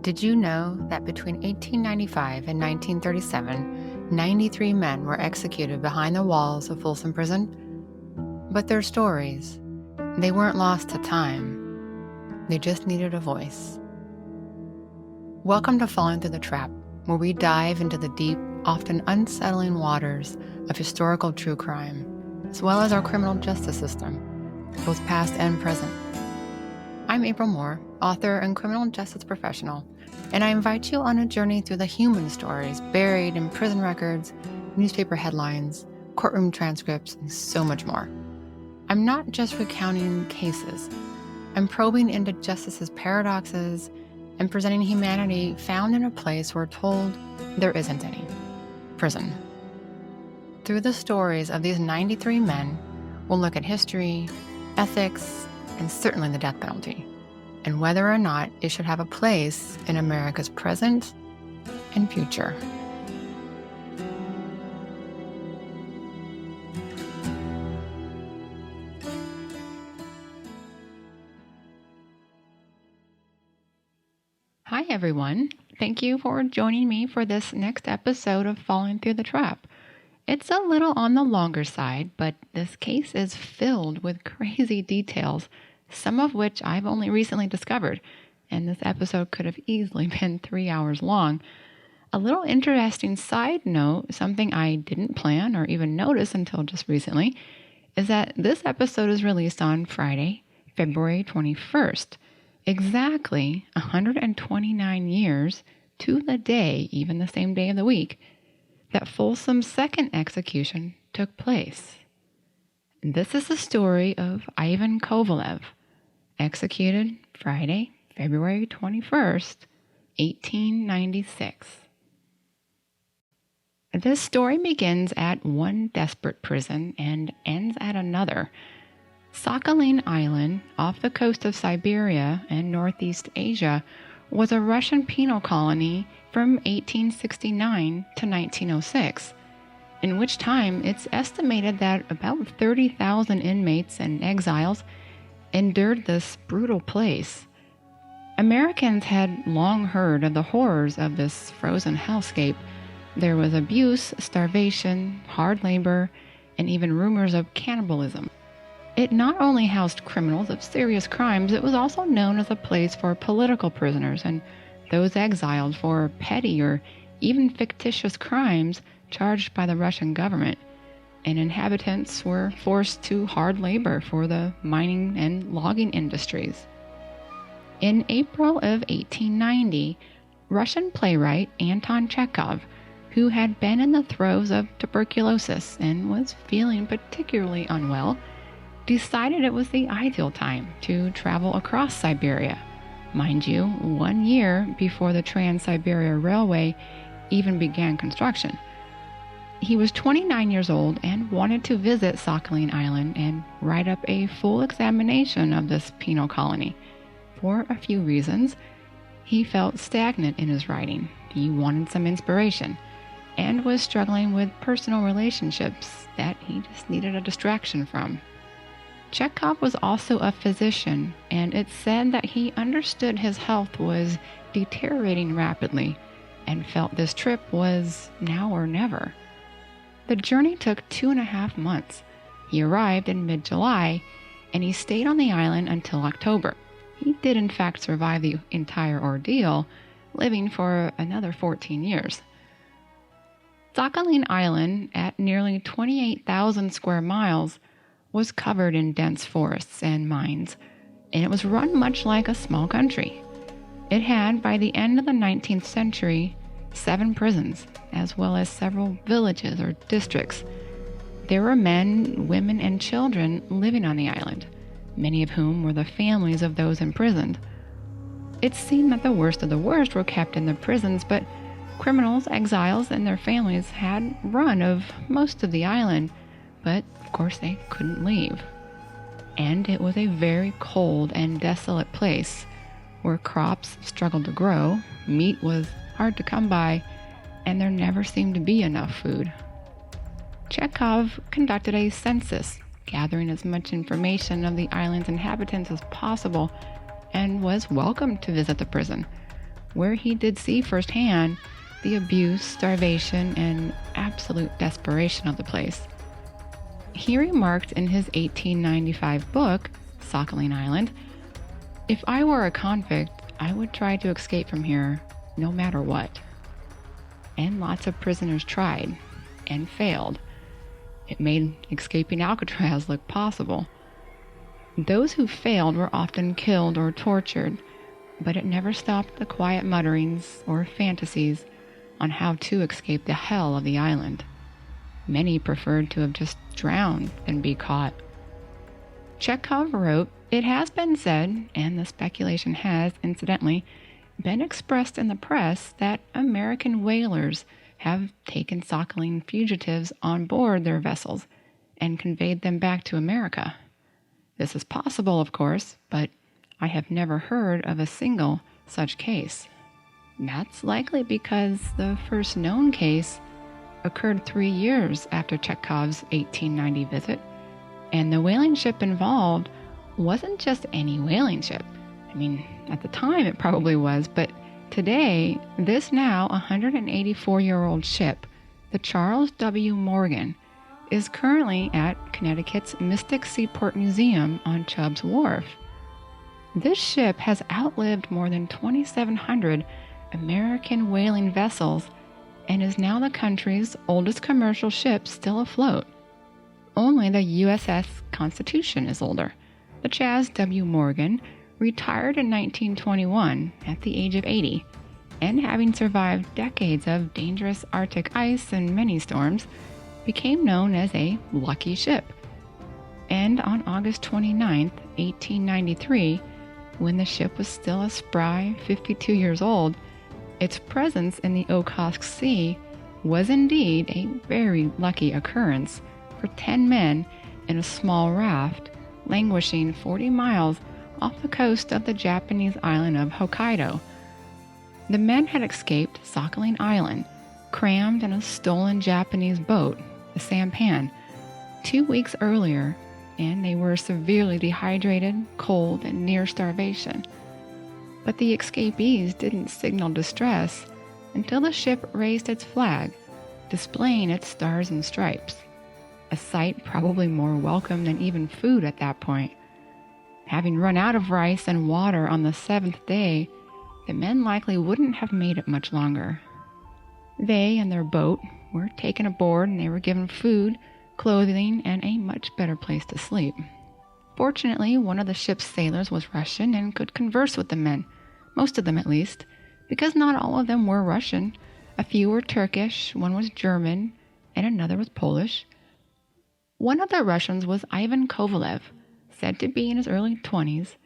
Did you know that between 1895 and 1937, 93 men were executed behind the walls of Folsom Prison? But their stories, they weren't lost to time. They just needed a voice. Welcome to Falling Through the Trap, where we dive into the deep, often unsettling waters of historical true crime, as well as our criminal justice system, both past and present. I'm April Moore, author and criminal justice professional, and I invite you on a journey through the human stories buried in prison records, newspaper headlines, courtroom transcripts, and so much more. I'm not just recounting cases. I'm probing into justice's paradoxes and presenting humanity found in a place we're told there isn't any: prison. Through the stories of these 93 men, we'll look at history, ethics, and certainly the death penalty, and whether or not it should have a place in America's present and future. Hi everyone, thank you for joining me for this next episode of Falling Through the Trap. It's a little on the longer side, but this case is filled with crazy details, some of which I've only recently discovered, and this episode could have easily been 3 hours long. A little interesting side note, something I didn't plan or even notice until just recently, is that this episode is released on Friday, February 21st, exactly 129 years to the day, even the same day of the week, that Folsom's second execution took place. This is the story of Ivan Kovalev, executed Friday, February 21st, 1896. This story begins at one desperate prison and ends at another. Sakhalin Island, off the coast of Siberia and Northeast Asia, was a Russian penal colony from 1869 to 1906, in which time it's estimated that about 30,000 inmates and exiles endured this brutal place. Americans had long heard of the horrors of this frozen hellscape. There was abuse, starvation, hard labor, and even rumors of cannibalism. It not only housed criminals of serious crimes, it was also known as a place for political prisoners and those exiled for petty or even fictitious crimes charged by the Russian government, and inhabitants were forced to hard labor for the mining and logging industries. In April of 1890, Russian playwright Anton Chekhov, who had been in the throes of tuberculosis and was feeling particularly unwell, decided it was the ideal time to travel across Siberia. Mind you, 1 year before the Trans-Siberia Railway even began construction. He was 29 years old and wanted to visit Sakhalin Island and write up a full examination of this penal colony. For a few reasons, he felt stagnant in his writing. He wanted some inspiration and was struggling with personal relationships that he just needed a distraction from. Chekhov was also a physician, and it's said that he understood his health was deteriorating rapidly and felt this trip was now or never. The journey took 2.5 months. He arrived in mid-July, and he stayed on the island until October. He did in fact survive the entire ordeal, living for another 14 years. Sakhalin Island, at nearly 28,000 square miles, was covered in dense forests and mines, and it was run much like a small country. It had, by the end of the 19th century, 7 prisons, as well as several villages or districts. There were men, women, and children living on the island, many of whom were the families of those imprisoned. It seemed that the worst of the worst were kept in the prisons, but criminals, exiles, and their families had run of most of the island, but of course they couldn't leave. And it was a very cold and desolate place where crops struggled to grow, meat was hard to come by, and there never seemed to be enough food. Chekhov conducted a census, gathering as much information of the island's inhabitants as possible, and was welcome to visit the prison. where he did see firsthand the abuse, starvation, and absolute desperation of the place. He remarked in his 1895 book, Sakhalin Island, "If I were a convict, I would try to escape from here no matter what." And lots of prisoners tried and failed. It made escaping Alcatraz look possible. Those who failed were often killed or tortured, but it never stopped the quiet mutterings or fantasies on how to escape the hell of the island. Many preferred to have just drowned than be caught. Chekhov wrote, "It has been said, and the speculation has, incidentally, been expressed in the press that American whalers have taken Sakhalin fugitives on board their vessels and conveyed them back to America. This is possible, of course, but I have never heard of a single such case." That's likely because the first known case occurred 3 years after Chekhov's 1890 visit, and the whaling ship involved wasn't just any whaling ship. I mean, at the time it probably was, but today, this now 184-year-old ship, the Charles W. Morgan, is currently at Connecticut's Mystic Seaport Museum on Chubb's Wharf. This ship has outlived more than 2,700 American whaling vessels and is now the country's oldest commercial ship still afloat. Only the USS Constitution is older. The Chas W. Morgan retired in 1921 at the age of 80, and having survived decades of dangerous Arctic ice and many storms, became known as a lucky ship. And on August 29, 1893, when the ship was still a spry 52 years old, its presence in the Okhotsk Sea was indeed a very lucky occurrence for 10 men in a small raft languishing 40 miles off the coast of the Japanese island of Hokkaido. The men had escaped Sakhalin Island, crammed in a stolen Japanese boat, the sampan, 2 weeks earlier, and they were severely dehydrated, cold, and near starvation. But the escapees didn't signal distress until the ship raised its flag, displaying its stars and stripes, a sight probably more welcome than even food at that point. Having run out of rice and water on the 7th day, the men likely wouldn't have made it much longer. They and their boat were taken aboard, and they were given food, clothing, and a much better place to sleep. Fortunately, one of the ship's sailors was Russian and could converse with the men, most of them at least, because not all of them were Russian. A few were Turkish, one was German, and another was Polish. One of the Russians was Ivan Kovalev, said to be in his early 20s,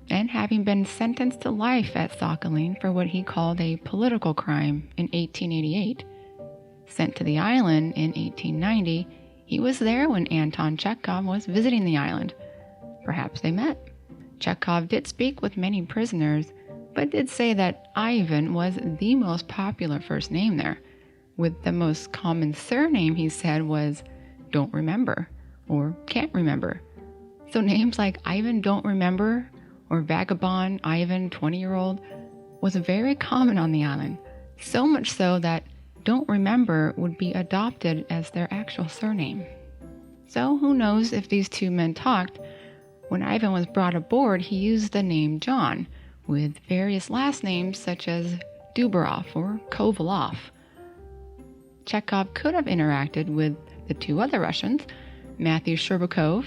and having been sentenced to life at Sakhalin for what he called a political crime in 1888. Sent to the island in 1890, he was there when Anton Chekhov was visiting the island. Perhaps they met. Chekhov did speak with many prisoners, but did say that Ivan was the most popular first name there, with the most common surname he said was "Don't Remember" or "Can't Remember." So names like Ivan Don't Remember or Vagabond Ivan 20-year-old was very common on the island, so much so that Don't Remember would be adopted as their actual surname. So who knows if these two men talked. When Ivan was brought aboard, he used the name John, with various last names such as Dubarov or Kovalov. Chekhov could have interacted with the two other Russians, Matthew Sherbakov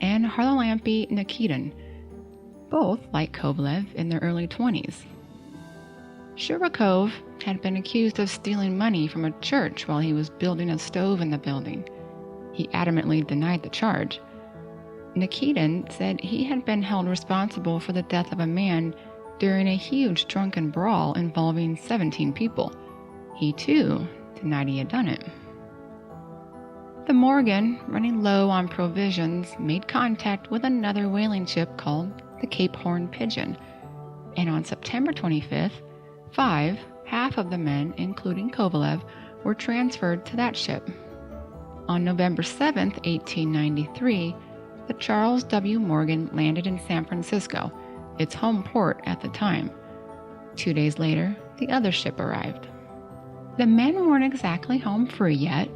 and Harlampy Nikitin, both, like Kovalev, in their early 20s. Sherbakov had been accused of stealing money from a church while he was building a stove in the building. He adamantly denied the charge. Nikitin said he had been held responsible for the death of a man during a huge drunken brawl involving 17 people. He, too, denied he had done it. The Morgan, running low on provisions, made contact with another whaling ship called the Cape Horn Pigeon, and on September 25th, half of the men, including Kovalev, were transferred to that ship. On November 7th, 1893, the Charles W. Morgan landed in San Francisco, its home port at the time. 2 days later, the other ship arrived. The men weren't exactly home free yet,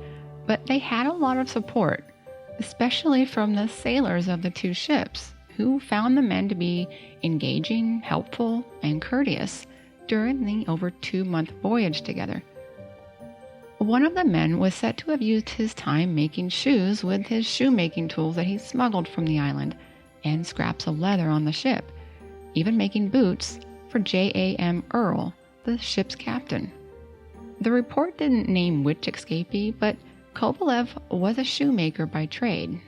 but they had a lot of support, especially from the sailors of the two ships, who found the men to be engaging, helpful, and courteous during the over 2-month voyage together. One of the men was said to have used his time making shoes with his shoemaking tools that he smuggled from the island and scraps of leather on the ship, even making boots for J.A.M. Earl, the ship's captain. The report didn't name which escapee, but Kovalev was a shoemaker by trade.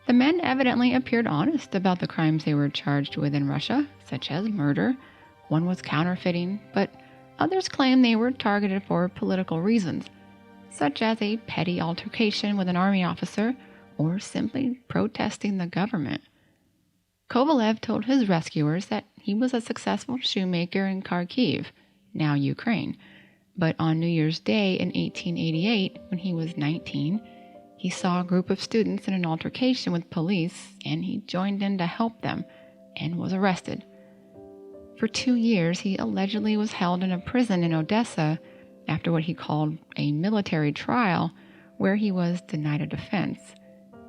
The men evidently appeared honest about the crimes they were charged with in Russia, such as murder. One was counterfeiting, but others claimed they were targeted for political reasons, such as a petty altercation with an army officer or simply protesting the government. Kovalev told his rescuers that he was a successful shoemaker in Kharkiv, now Ukraine, but on New Year's Day in 1888, when he was 19, he saw a group of students in an altercation with police, and he joined in to help them and was arrested. For 2 years, he allegedly was held in a prison in Odessa after what he called a military trial, where he was denied a defense.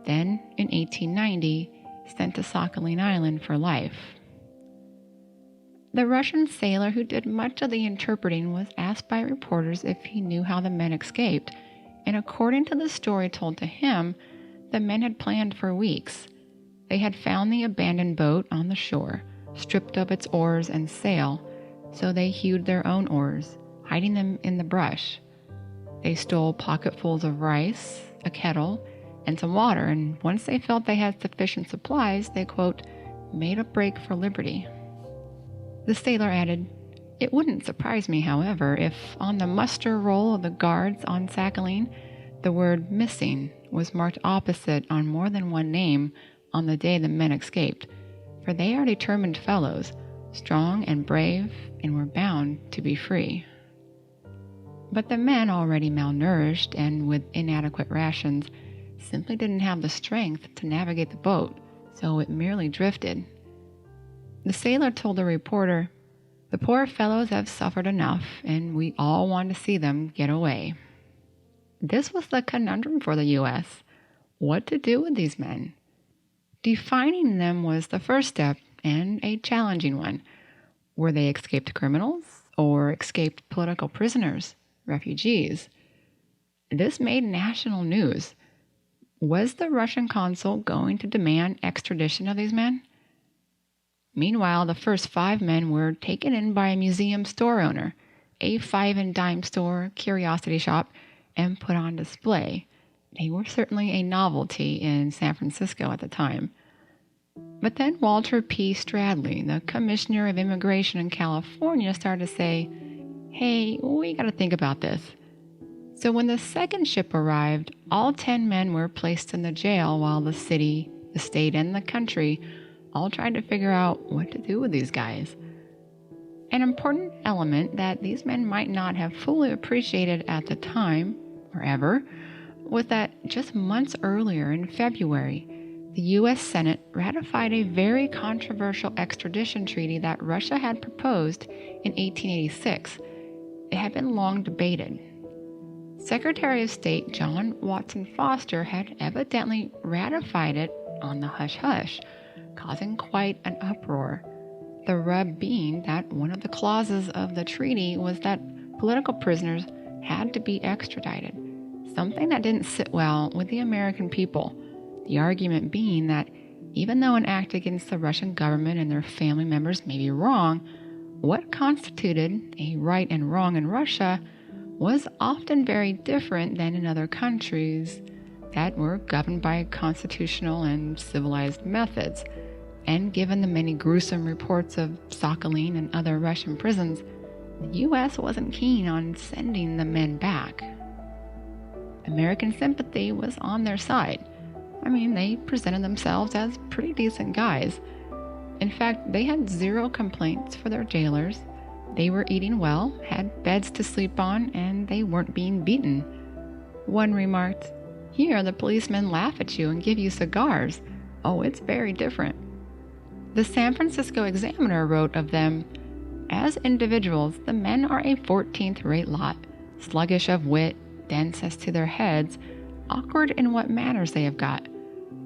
Then, in 1890, sent to Sakhalin Island for life. The Russian sailor who did much of the interpreting was asked by reporters if he knew how the men escaped, and according to the story told to him, the men had planned for weeks. They had found the abandoned boat on the shore, stripped of its oars and sail, so they hewed their own oars, hiding them in the brush. They stole pocketfuls of rice, a kettle, and some water, and once they felt they had sufficient supplies, they, quote, made a break for liberty. The sailor added, "It wouldn't surprise me, however, if on the muster roll of the guards on Sakhalin, the word missing was marked opposite on more than one name on the day the men escaped, for they are determined fellows, strong and brave, and were bound to be free." But the men, already malnourished and with inadequate rations, simply didn't have the strength to navigate the boat, so it merely drifted. The sailor told the reporter, "The poor fellows have suffered enough, and we all want to see them get away." This was the conundrum for the U.S. What to do with these men? Defining them was the first step, and a challenging one. Were they escaped criminals or escaped political prisoners, refugees? This made national news. Was the Russian consul going to demand extradition of these men? Meanwhile, the first 5 men were taken in by a museum store owner, a 5-and-dime store, curiosity shop, and put on display. They were certainly a novelty in San Francisco at the time. But then Walter P. Stradley, the Commissioner of Immigration in California, started to say, "Hey, we got to think about this." So when the second ship arrived, all 10 men were placed in the jail while the city, the state, and the country all tried to figure out what to do with these guys. An important element that these men might not have fully appreciated at the time, or ever, was that just months earlier in February, the U.S. Senate ratified a very controversial extradition treaty that Russia had proposed in 1886. It had been long debated. Secretary of State John Watson Foster had evidently ratified it on the hush-hush, causing quite an uproar. The rub being that one of the clauses of the treaty was that political prisoners had to be extradited, something that didn't sit well with the American people. The argument being that even though an act against the Russian government and their family members may be wrong, what constituted a right and wrong in Russia was often very different than in other countries that were governed by constitutional and civilized methods. And given the many gruesome reports of Sakhalin and other Russian prisons, the U.S. wasn't keen on sending the men back. American sympathy was on their side. I mean, they presented themselves as pretty decent guys. In fact, they had 0 complaints for their jailers. They were eating well, had beds to sleep on, and they weren't being beaten. One remarked, "Here the policemen laugh at you and give you cigars. Oh, it's very different." The San Francisco Examiner wrote of them, As individuals, the men are a 14th-rate lot, sluggish of wit, dense as to their heads, awkward in what manners they have got.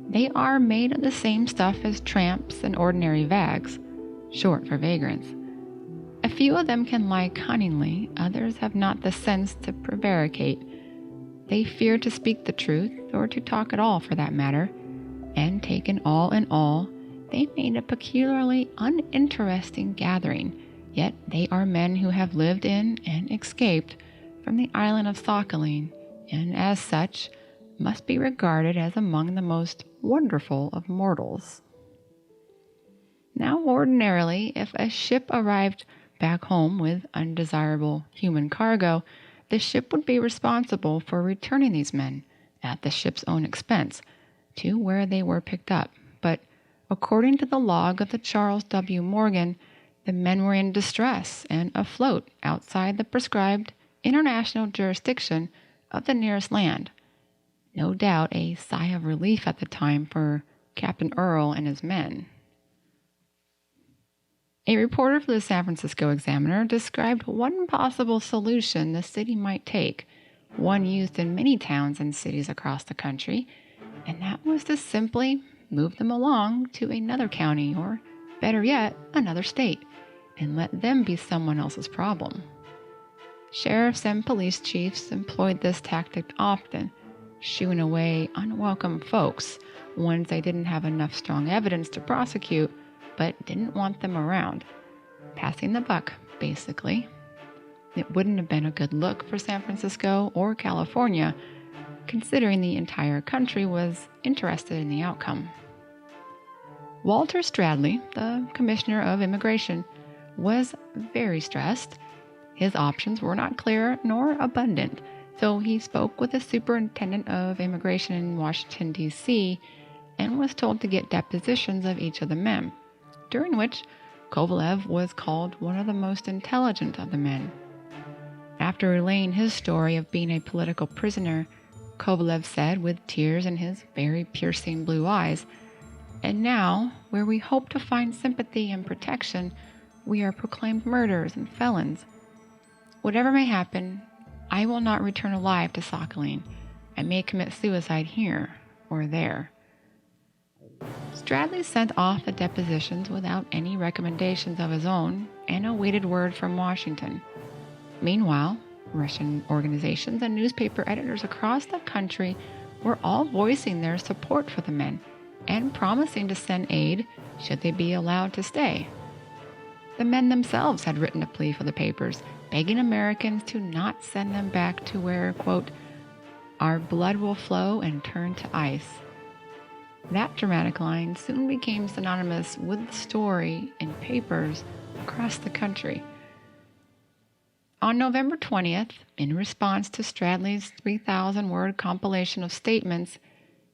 They are made of the same stuff as tramps and ordinary vags, short for vagrants. A few of them can lie cunningly, others have not the sense to prevaricate. They fear to speak the truth, or to talk at all for that matter, and taken all in all, they made a peculiarly uninteresting gathering, yet they are men who have lived in and escaped from the island of Sakhalin, and as such must be regarded as among the most wonderful of mortals. Now, ordinarily, if a ship arrived back home with undesirable human cargo, the ship would be responsible for returning these men, at the ship's own expense, to where they were picked up. But according to the log of the Charles W. Morgan, the men were in distress and afloat outside the prescribed international jurisdiction of the nearest land. No doubt a sigh of relief at the time for Captain Earl and his men. A reporter for the San Francisco Examiner described one possible solution the city might take, one used in many towns and cities across the country, and that was to simply move them along to another county, or better yet, another state, and let them be someone else's problem. Sheriffs and police chiefs employed this tactic often, shooing away unwelcome folks, ones they didn't have enough strong evidence to prosecute, but didn't want them around. Passing the buck, basically. It wouldn't have been a good look for San Francisco or California, considering the entire country was interested in the outcome. Walter Stradley, the Commissioner of Immigration, was very stressed. His options were not clear nor abundant, so he spoke with the Superintendent of Immigration in Washington, D.C., and was told to get depositions of each of the men, during which Kovalev was called one of the most intelligent of the men. After relaying his story of being a political prisoner, Kovalev said, with tears in his very piercing blue eyes, "And now, where we hope to find sympathy and protection, we are proclaimed murderers and felons. Whatever may happen, I will not return alive to Sakhalin. I may commit suicide here or there." Stradley sent off the depositions without any recommendations of his own and awaited word from Washington. Meanwhile, Russian organizations and newspaper editors across the country were all voicing their support for the men and promising to send aid should they be allowed to stay. The men themselves had written a plea for the papers, begging Americans to not send them back to where, quote, "our blood will flow and turn to ice." That dramatic line soon became synonymous with the story in papers across the country. On November 20th, in response to Stradley's 3,000-word compilation of statements,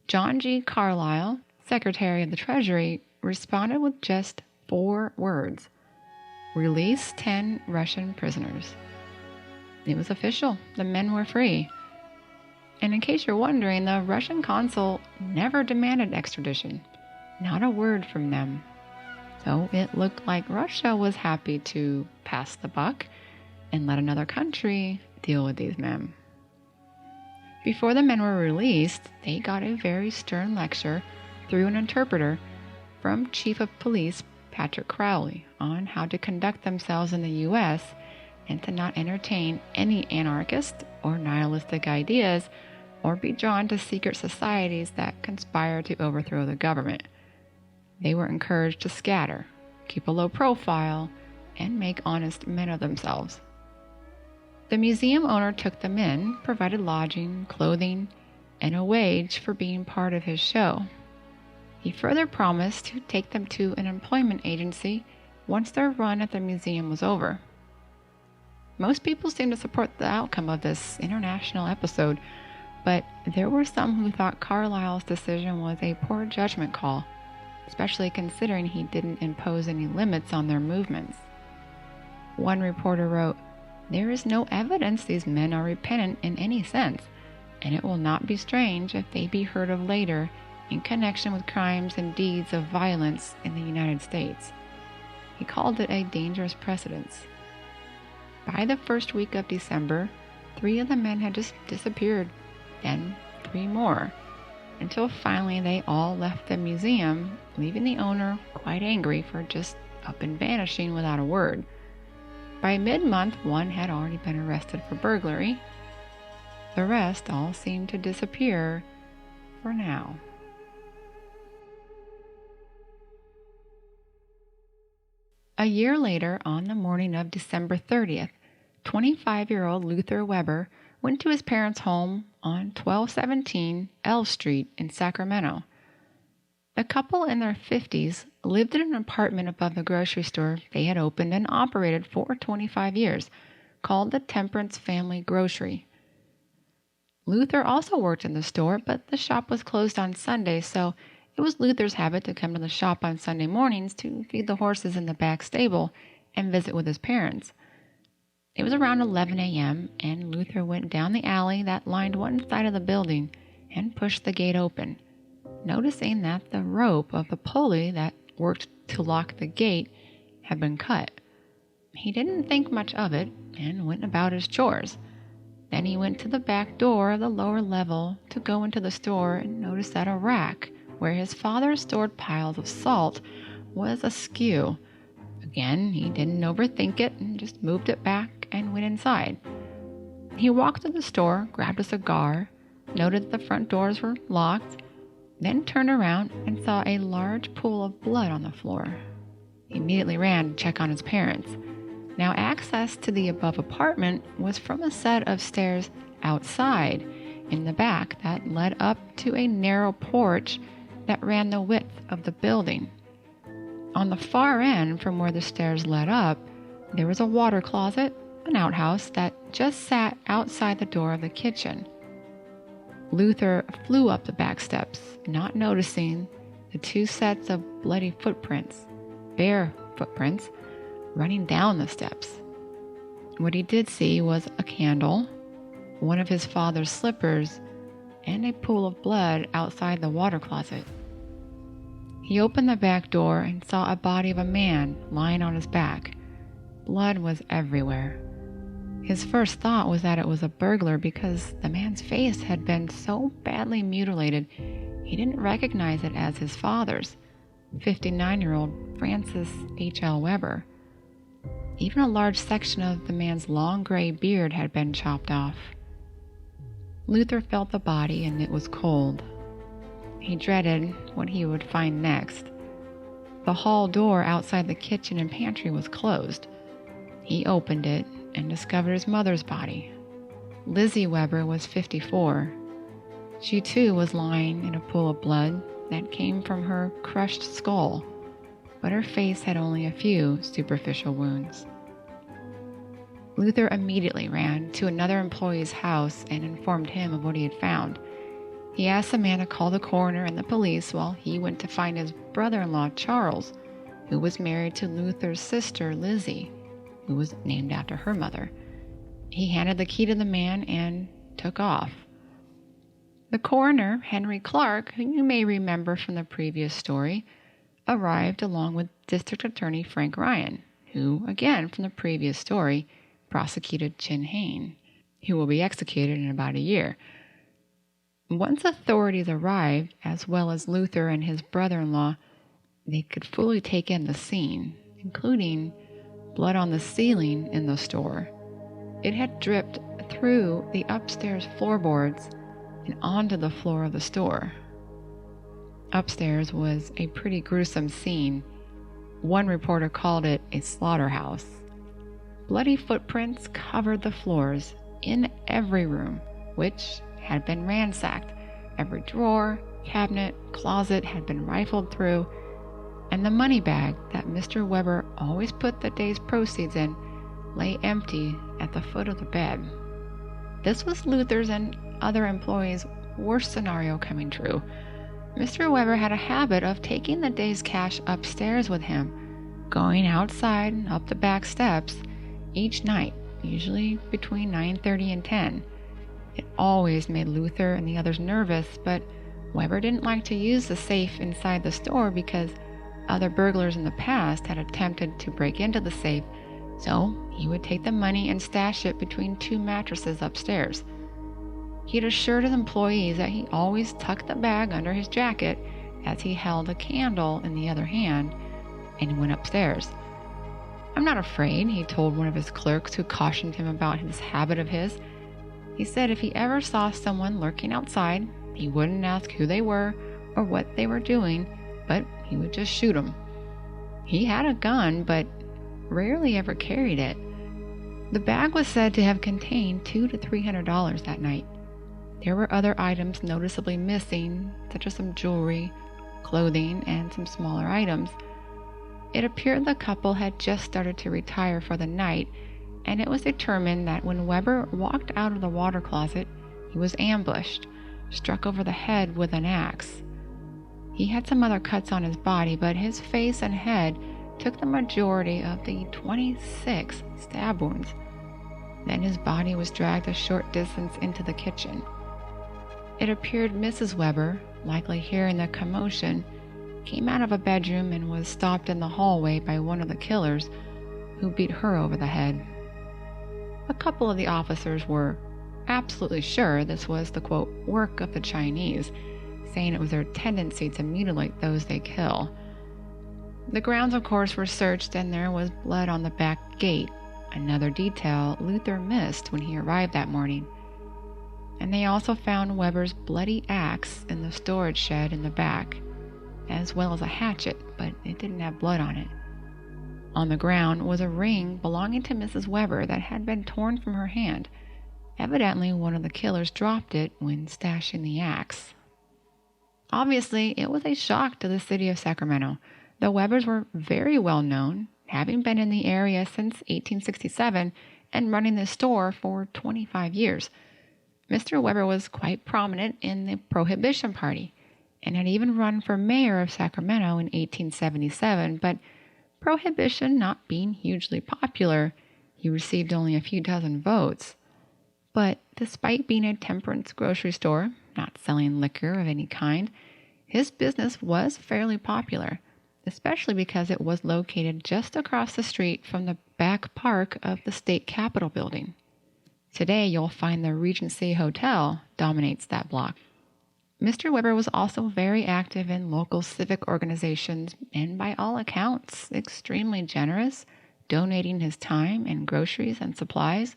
John G. Carlyle, Secretary of the Treasury, responded with just 4 words: "Release 10 Russian prisoners." It was official. The men were free. And in case you're wondering, the Russian consul never demanded extradition. Not a word from them. So it looked like Russia was happy to pass the buck and let another country deal with these men. Before the men were released, they got a very stern lecture through an interpreter from Chief of Police Patrick Crowley on how to conduct themselves in the U.S. and to not entertain any anarchist or nihilistic ideas or be drawn to secret societies that conspire to overthrow the government. They were encouraged to scatter, keep a low profile, and make honest men of themselves. The museum owner took them in, provided lodging, clothing, and a wage for being part of his show. He further promised to take them to an employment agency once their run at the museum was over. Most people seemed to support the outcome of this international episode, but there were some who thought Carlyle's decision was a poor judgment call, especially considering he didn't impose any limits on their movements. One reporter wrote, "There is no evidence these men are repentant in any sense, and it will not be strange if they be heard of later in connection with crimes and deeds of violence in the United States." He called it a dangerous precedence. By the first week of December, 3 of the men had just disappeared, then 3 more, until finally they all left the museum, leaving the owner quite angry for just up and vanishing without a word. By mid-month, 1 had already been arrested for burglary. The rest all seemed to disappear for now. A year later, on the morning of December 30th, 25-year-old Luther Weber went to his parents' home on 1217 L Street in Sacramento. The couple in their 50s lived in an apartment above the grocery store they had opened and operated for 25 years, called the Temperance Family Grocery. Luther also worked in the store, but the shop was closed on Sunday, so it was Luther's habit to come to the shop on Sunday mornings to feed the horses in the back stable and visit with his parents. It was around 11 a.m., and Luther went down the alley that lined one side of the building and pushed the gate open, noticing that the rope of the pulley that worked to lock the gate had been cut. He didn't think much of it and went about his chores. Then he went to the back door of the lower level to go into the store and noticed that a rack where his father stored piles of salt was askew. Again, he didn't overthink it and just moved it back and went inside. He walked to the store, grabbed a cigar, noted that the front doors were locked, then turned around and saw a large pool of blood on the floor. He immediately ran to check on his parents. Now, access to the above apartment was from a set of stairs outside in the back that led up to a narrow porch that ran the width of the building. On the far end from where the stairs led up, there was a water closet, an outhouse that just sat outside the door of the kitchen. Luther flew up the back steps, not noticing the 2 sets of bloody footprints, bare footprints, running down the steps. What he did see was a candle, one of his father's slippers, and a pool of blood outside the water closet. He opened the back door and saw a body of a man lying on his back. Blood was everywhere. His first thought was that it was a burglar because the man's face had been so badly mutilated he didn't recognize it as his father's, 59-year-old Francis H.L. Weber. Even a large section of the man's long gray beard had been chopped off. Luther felt the body and it was cold. He dreaded what he would find next. The hall door outside the kitchen and pantry was closed. He opened it and discovered his mother's body. Lizzie Weber was 54. She too was lying in a pool of blood that came from her crushed skull, but her face had only a few superficial wounds. Luther immediately ran to another employee's house and informed him of what he had found. He asked the man to call the coroner and the police while he went to find his brother-in-law, Charles, who was married to Luther's sister, Lizzie, who was named after her mother. He handed the key to the man and took off. The coroner, Henry Clark, who you may remember from the previous story, arrived along with District Attorney Frank Ryan, who, again from the previous story, prosecuted Chin Hain, who will be executed in about a year. Once authorities arrived, as well as Luther and his brother-in-law, they could fully take in the scene, including blood on the ceiling in the store. It had dripped through the upstairs floorboards and onto the floor of the store. Upstairs was a pretty gruesome scene. One reporter called it a slaughterhouse. Bloody footprints covered the floors in every room, which had been ransacked. Every drawer, cabinet, closet had been rifled through, and the money bag that Mr. Weber always put the day's proceeds in lay empty at the foot of the bed. This was Luther's and other employees' worst scenario coming true. Mr. Weber had a habit of taking the day's cash upstairs with him, going outside and up the back steps each night, usually between 9:30 and 10. It always made Luther and the others nervous, but Weber didn't like to use the safe inside the store because Other burglars in the past had attempted to break into the safe, so he would take the money and stash it between 2 mattresses upstairs. He'd assured his employees that he always tucked the bag under his jacket as he held a candle in the other hand and went upstairs. "I'm not afraid," he told one of his clerks who cautioned him about this habit of his. He said if he ever saw someone lurking outside, he wouldn't ask who they were or what they were doing, but he would just shoot them. He had a gun, but rarely ever carried it. The bag was said to have contained $200 to $300 that night. There were other items noticeably missing, such as some jewelry, clothing, and some smaller items. It appeared the couple had just started to retire for the night, and it was determined that when Weber walked out of the water closet, he was ambushed, struck over the head with an axe. He had some other cuts on his body, but his face and head took the majority of the 26 stab wounds. Then his body was dragged a short distance into the kitchen. It appeared Mrs. Weber, likely hearing the commotion, came out of a bedroom and was stopped in the hallway by one of the killers, who beat her over the head. A couple of the officers were absolutely sure this was the, quote, work of the Chinese, saying it was their tendency to mutilate those they kill. The grounds, of course, were searched, and there was blood on the back gate, another detail Luther missed when he arrived that morning. And they also found Weber's bloody axe in the storage shed in the back, as well as a hatchet, but it didn't have blood on it. On the ground was a ring belonging to Mrs. Weber that had been torn from her hand. Evidently, one of the killers dropped it when stashing the axe. Obviously, it was a shock to the city of Sacramento. The Webers were very well known, having been in the area since 1867 and running the store for 25 years. Mr. Weber was quite prominent in the Prohibition Party and had even run for mayor of Sacramento in 1877, but Prohibition not being hugely popular, he received only a few dozen votes. But despite being a temperance grocery store, not selling liquor of any kind, his business was fairly popular, especially because it was located just across the street from the back park of the state capitol building. Today, you'll find the Regency Hotel dominates that block. Mr. Weber was also very active in local civic organizations and, by all accounts, extremely generous, donating his time and groceries and supplies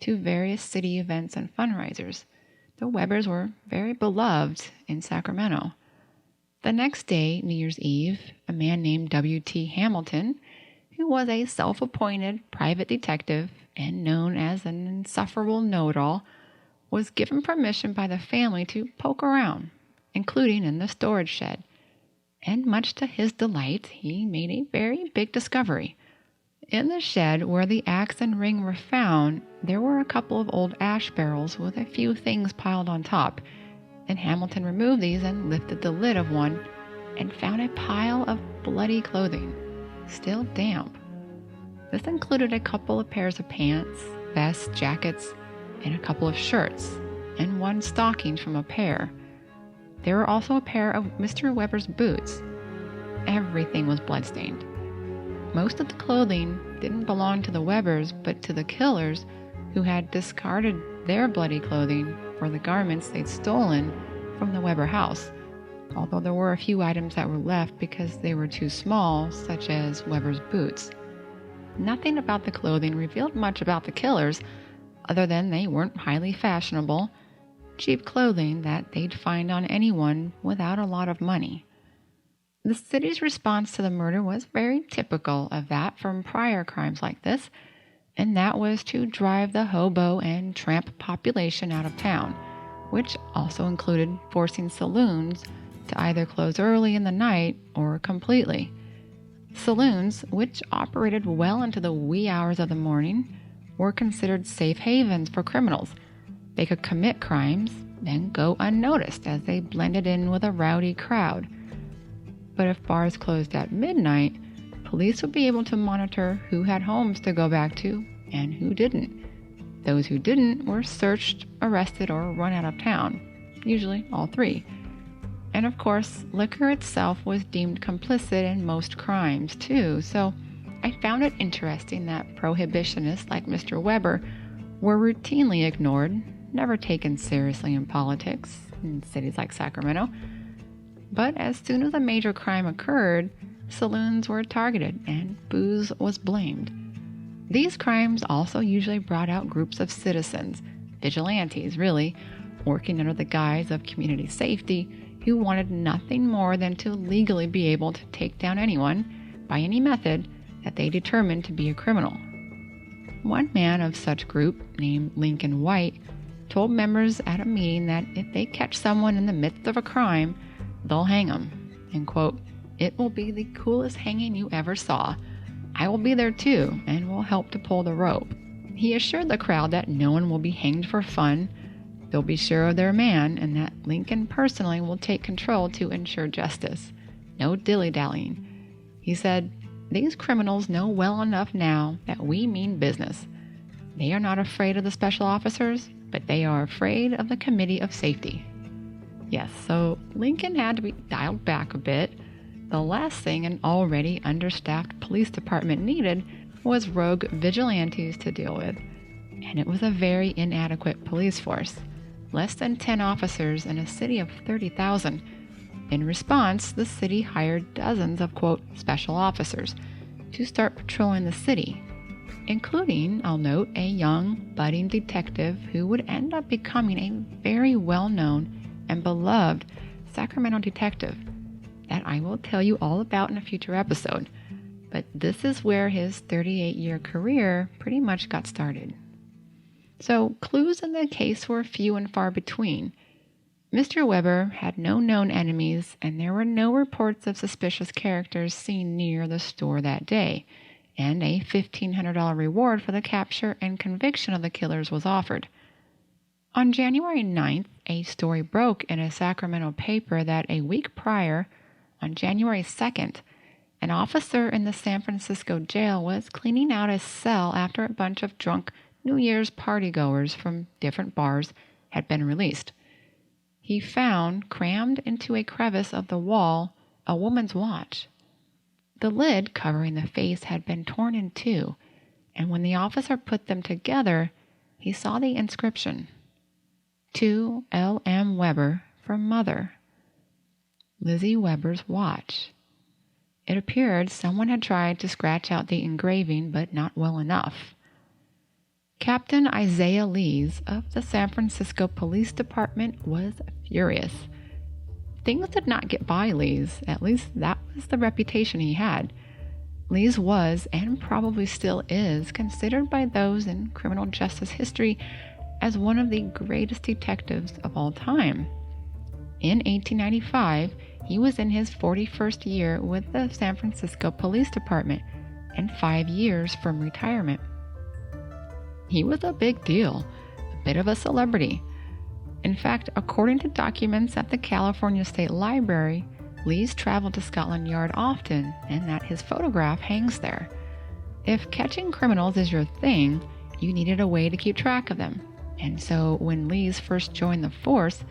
to various city events and fundraisers. The Webers were very beloved in Sacramento. The next day, New Year's Eve, a man named W.T. Hamilton, who was a self-appointed private detective and known as an insufferable know-it-all, was given permission by the family to poke around, including in the storage shed. And much to his delight, he made a very big discovery. In the shed where the axe and ring were found, there were a couple of old ash barrels with a few things piled on top, and Hamilton removed these and lifted the lid of one and found a pile of bloody clothing, still damp. This included a couple of pairs of pants, vests, jackets, and a couple of shirts, and one stocking from a pair. There were also a pair of Mr. Weber's boots. Everything was bloodstained. Most of the clothing didn't belong to the Webers, but to the killers who had discarded their bloody clothing for the garments they'd stolen from the Weber house, although there were a few items that were left because they were too small, such as Weber's boots. Nothing about the clothing revealed much about the killers, other than they weren't highly fashionable, cheap clothing that they'd find on anyone without a lot of money. The city's response to the murder was very typical of that from prior crimes like this, and that was to drive the hobo and tramp population out of town, which also included forcing saloons to either close early in the night or completely. Saloons, which operated well into the wee hours of the morning, were considered safe havens for criminals. They could commit crimes, then go unnoticed as they blended in with a rowdy crowd. But if bars closed at midnight, police would be able to monitor who had homes to go back to and who didn't. Those who didn't were searched, arrested, or run out of town, usually all three. And of course, liquor itself was deemed complicit in most crimes too, so I found it interesting that prohibitionists like Mr. Weber were routinely ignored, never taken seriously in politics in cities like Sacramento. But as soon as a major crime occurred, saloons were targeted and booze was blamed. These crimes also usually brought out groups of citizens, vigilantes really, working under the guise of community safety, who wanted nothing more than to legally be able to take down anyone, by any method, that they determined to be a criminal. One man of such group, named Lincoln White, told members at a meeting that if they catch someone in the midst of a crime, they'll hang them, and quote, "It will be the coolest hanging you ever saw. I will be there too, and will help to pull the rope." He assured the crowd that no one will be hanged for fun. They'll be sure of their man, and that Lincoln personally will take control to ensure justice. No dilly-dallying. He said, "These criminals know well enough now that we mean business. They are not afraid of the special officers, but they are afraid of the Committee of Safety." Yes, so Lincoln had to be dialed back a bit. The last thing an already understaffed police department needed was rogue vigilantes to deal with, and it was a very inadequate police force. Less than 10 officers in a city of 30,000. In response, the city hired dozens of, quote, special officers to start patrolling the city, including, I'll note, a young, budding detective who would end up becoming a very well-known and beloved Sacramento detective that I will tell you all about in a future episode. But this is where his 38-year career pretty much got started. So clues in the case were few and far between. Mr. Weber had no known enemies, and there were no reports of suspicious characters seen near the store that day, and a $1,500 reward for the capture and conviction of the killers was offered. On January 9th, a story broke in a Sacramento paper that a week prior, on January 2nd, an officer in the San Francisco jail was cleaning out a cell after a bunch of drunk New Year's partygoers from different bars had been released. He found, crammed into a crevice of the wall, a woman's watch. The lid covering the face had been torn in two, and when the officer put them together, he saw the inscription, "To L.M. Weber from Mother." Lizzie Weber's watch. It appeared someone had tried to scratch out the engraving, but not well enough. Captain Isaiah Lees of the San Francisco Police Department was furious. Things did not get by Lees, at least that was the reputation he had. Lees was, and probably still is, considered by those in criminal justice history as one of the greatest detectives of all time. In 1895, he was in his 41st year with the San Francisco Police Department and 5 years from retirement. He was a big deal, a bit of a celebrity. In fact, according to documents at the California State Library, Lees traveled to Scotland Yard often, and that his photograph hangs there. If catching criminals is your thing, you needed a way to keep track of them. And so when Lees first joined the force,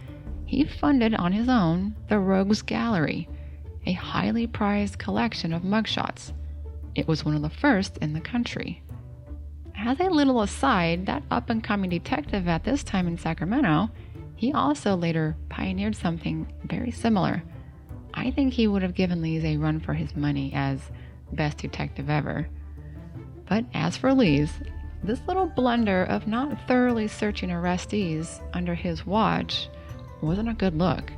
he funded on his own the Rogues Gallery, a highly prized collection of mugshots. It was one of the first in the country. As a little aside, that up-and-coming detective at this time in Sacramento, he also later pioneered something very similar. I think he would have given Lees a run for his money as best detective ever. But as for Lees, this little blunder of not thoroughly searching arrestees under his watch wasn't a good look.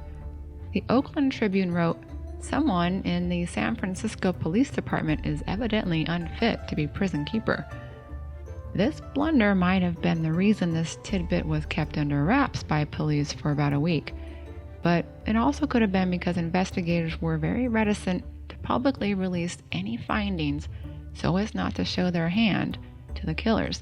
The Oakland Tribune wrote, "Someone in the San Francisco Police Department is evidently unfit to be prison keeper." This blunder might have been the reason this tidbit was kept under wraps by police for about a week, but it also could have been because investigators were very reticent to publicly release any findings so as not to show their hand to the killers.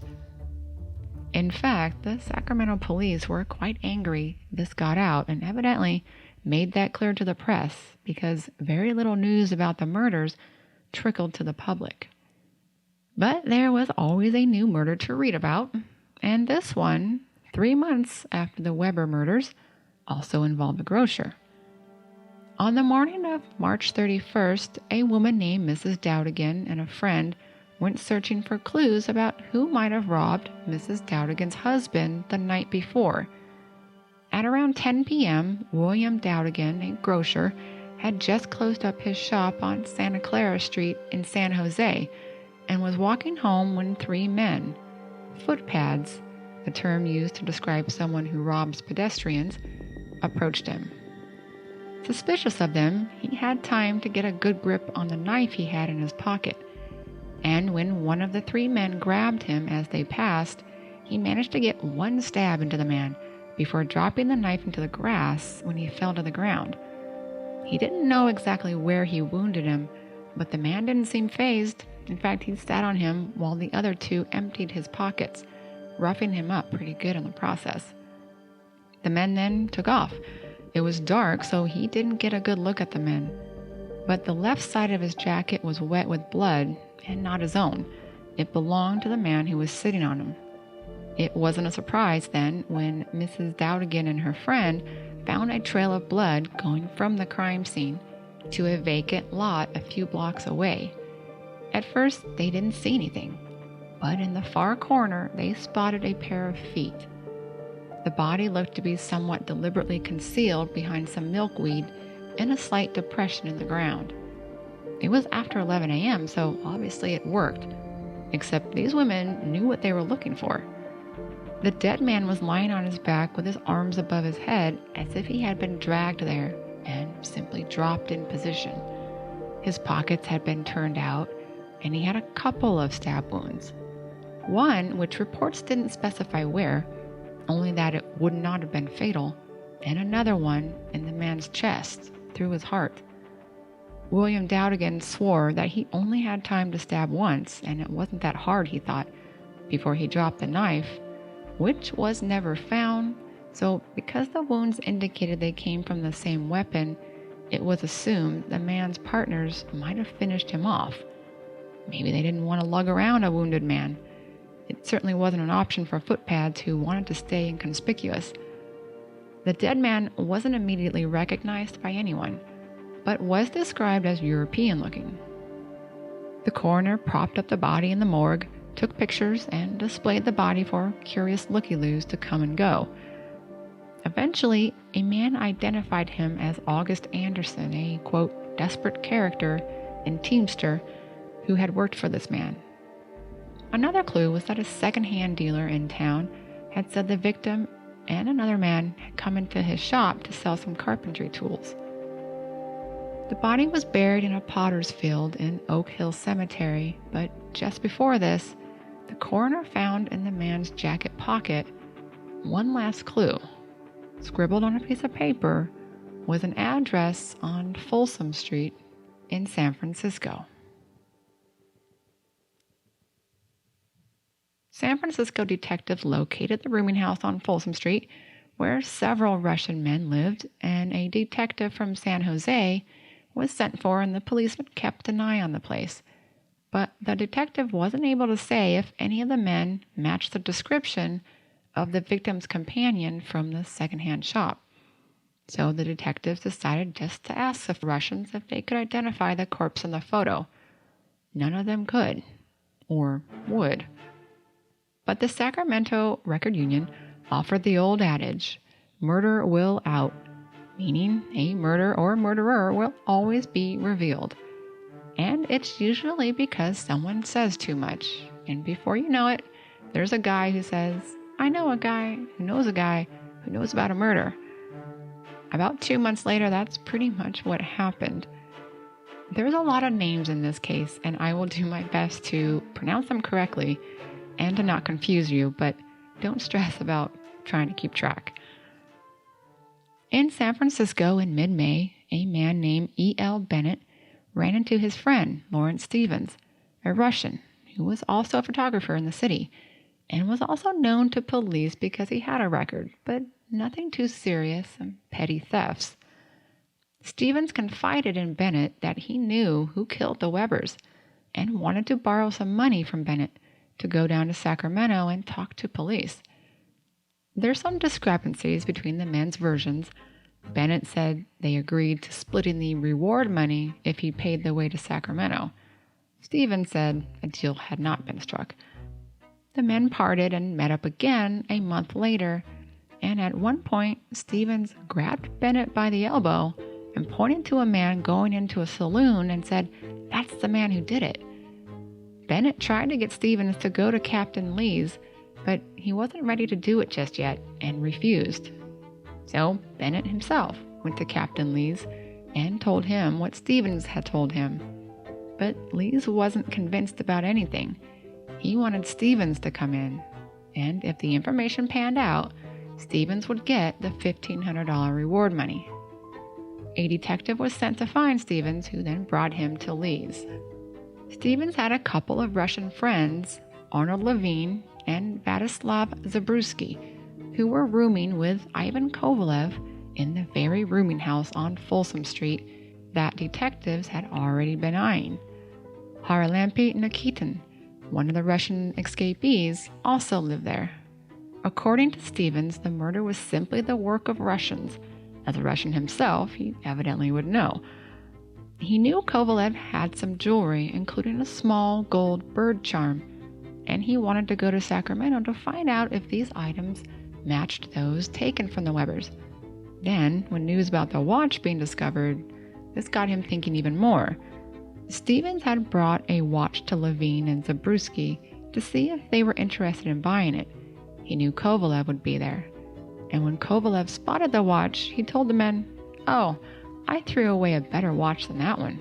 In fact, the Sacramento police were quite angry this got out and evidently made that clear to the press because very little news about the murders trickled to the public. But there was always a new murder to read about, and this one, 3 months after the Weber murders, also involved a grocer. On the morning of March 31st, a woman named Mrs. Dowdigan and a friend went searching for clues about who might have robbed Mrs. Dowdigan's husband the night before. At around 10 p.m., William Dowdigan, a grocer, had just closed up his shop on Santa Clara Street in San Jose and was walking home when three men, footpads, the term used to describe someone who robs pedestrians, approached him. Suspicious of them, he had time to get a good grip on the knife he had in his pocket, and when one of the three men grabbed him as they passed, he managed to get one stab into the man before dropping the knife into the grass when he fell to the ground. He didn't know exactly where he wounded him, but the man didn't seem fazed. In fact, he sat on him while the other two emptied his pockets, roughing him up pretty good in the process. The men then took off. It was dark, so he didn't get a good look at the men. But the left side of his jacket was wet with blood, and not his own. It belonged to the man who was sitting on him. It wasn't a surprise, then, when Mrs. Dowdigan and her friend found a trail of blood going from the crime scene to a vacant lot a few blocks away. At first, they didn't see anything, but in the far corner, they spotted a pair of feet. The body looked to be somewhat deliberately concealed behind some milkweed in a slight depression in the ground. It was after 11 a.m., so obviously it worked, except these women knew what they were looking for. The dead man was lying on his back with his arms above his head as if he had been dragged there and simply dropped in position. His pockets had been turned out, and he had a couple of stab wounds. One, which reports didn't specify where, only that it would not have been fatal, and another one in the man's chest, through his heart. William Dowdigan swore that he only had time to stab once, and it wasn't that hard, he thought, before he dropped the knife, which was never found, so because the wounds indicated they came from the same weapon, it was assumed the man's partners might have finished him off. Maybe they didn't want to lug around a wounded man. It certainly wasn't an option for footpads who wanted to stay inconspicuous. The dead man wasn't immediately recognized by anyone, but was described as European-looking. The coroner propped up the body in the morgue, took pictures, and displayed the body for curious looky-loos to come and go. Eventually, a man identified him as August Anderson, a, quote, desperate character and teamster who had worked for this man. Another clue was that a second-hand dealer in town had said the victim and another man had come into his shop to sell some carpentry tools. The body was buried in a potter's field in Oak Hill Cemetery, but just before this, the coroner found in the man's jacket pocket one last clue. Scribbled on a piece of paper was an address on Folsom Street in San Francisco. San Francisco detectives located the rooming house on Folsom Street, where several Russian men lived, and a detective from San Jose was sent for, and the policeman kept an eye on the place. But the detective wasn't able to say if any of the men matched the description of the victim's companion from the secondhand shop. So the detectives decided just to ask the Russians if they could identify the corpse in the photo. None of them could, or would. But the Sacramento Record Union offered the old adage, murder will out, meaning a murder or murderer will always be revealed. And it's usually because someone says too much, and before you know it, there's a guy who says, I know a guy who knows a guy who knows about a murder. About 2 months later, that's pretty much what happened. There's a lot of names in this case, and I will do my best to pronounce them correctly and to not confuse you, but don't stress about trying to keep track. In San Francisco in mid-May, a man named E.L. Bennett ran into his friend, Lawrence Stevens, a Russian who was also a photographer in the city and was also known to police because he had a record, but nothing too serious and petty thefts. Stevens confided in Bennett that he knew who killed the Webbers and wanted to borrow some money from Bennett to go down to Sacramento and talk to police. There's some discrepancies between the men's versions, Bennett said they agreed to splitting the reward money if he paid the way to Sacramento. Stevens said a deal had not been struck. The men parted and met up again a month later, and at one point, Stevens grabbed Bennett by the elbow and pointed to a man going into a saloon and said, "That's the man who did it." Bennett tried to get Stevens to go to Captain Lee's, but he wasn't ready to do it just yet and refused. So Bennett himself went to Captain Lee's and told him what Stevens had told him. But Lee's wasn't convinced about anything. He wanted Stevens to come in, and if the information panned out, Stevens would get the $1,500 reward money. A detective was sent to find Stevens, who then brought him to Lee's. Stevens had a couple of Russian friends, Arnold Levine and Vladislav Zabruski, who were rooming with Ivan Kovalev in the very rooming house on Folsom Street that detectives had already been eyeing. Haralampy Nikitin, one of the Russian escapees, also lived there. According to Stevens, the murder was simply the work of Russians. As a Russian himself, he evidently would know. He knew Kovalev had some jewelry, including a small gold bird charm, and he wanted to go to Sacramento to find out if these items matched those taken from the Webbers. Then, when news about the watch being discovered, this got him thinking even more. Stevens had brought a watch to Levine and Zabruski to see if they were interested in buying it. He knew Kovalev would be there. And when Kovalev spotted the watch, he told the men, "Oh, I threw away a better watch than that one."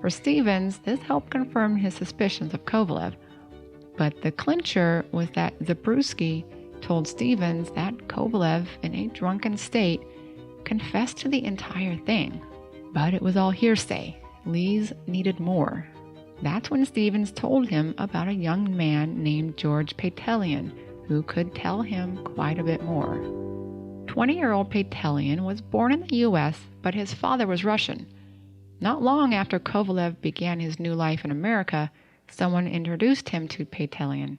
For Stevens, this helped confirm his suspicions of Kovalev. But the clincher was that Zabruski told Stevens that Kovalev, in a drunken state, confessed to the entire thing. But it was all hearsay. Lee's needed more. That's when Stevens told him about a young man named George Patelian, who could tell him quite a bit more. 20-year-old Patelian was born in the U.S., but his father was Russian. Not long after Kovalev began his new life in America, someone introduced him to Patelian.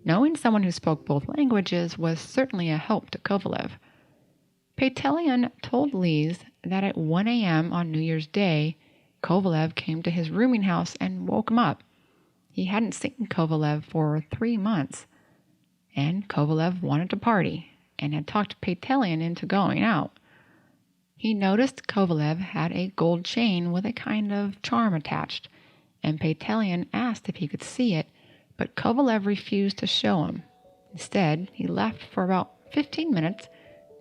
Knowing someone who spoke both languages was certainly a help to Kovalev. Patelian told Lees that at 1 a.m. on New Year's Day, Kovalev came to his rooming house and woke him up. He hadn't seen Kovalev for 3 months, and Kovalev wanted to party and had talked Patelian into going out. He noticed Kovalev had a gold chain with a kind of charm attached, and Patelian asked if he could see it, but Kovalev refused to show him. Instead, he left for about 15 minutes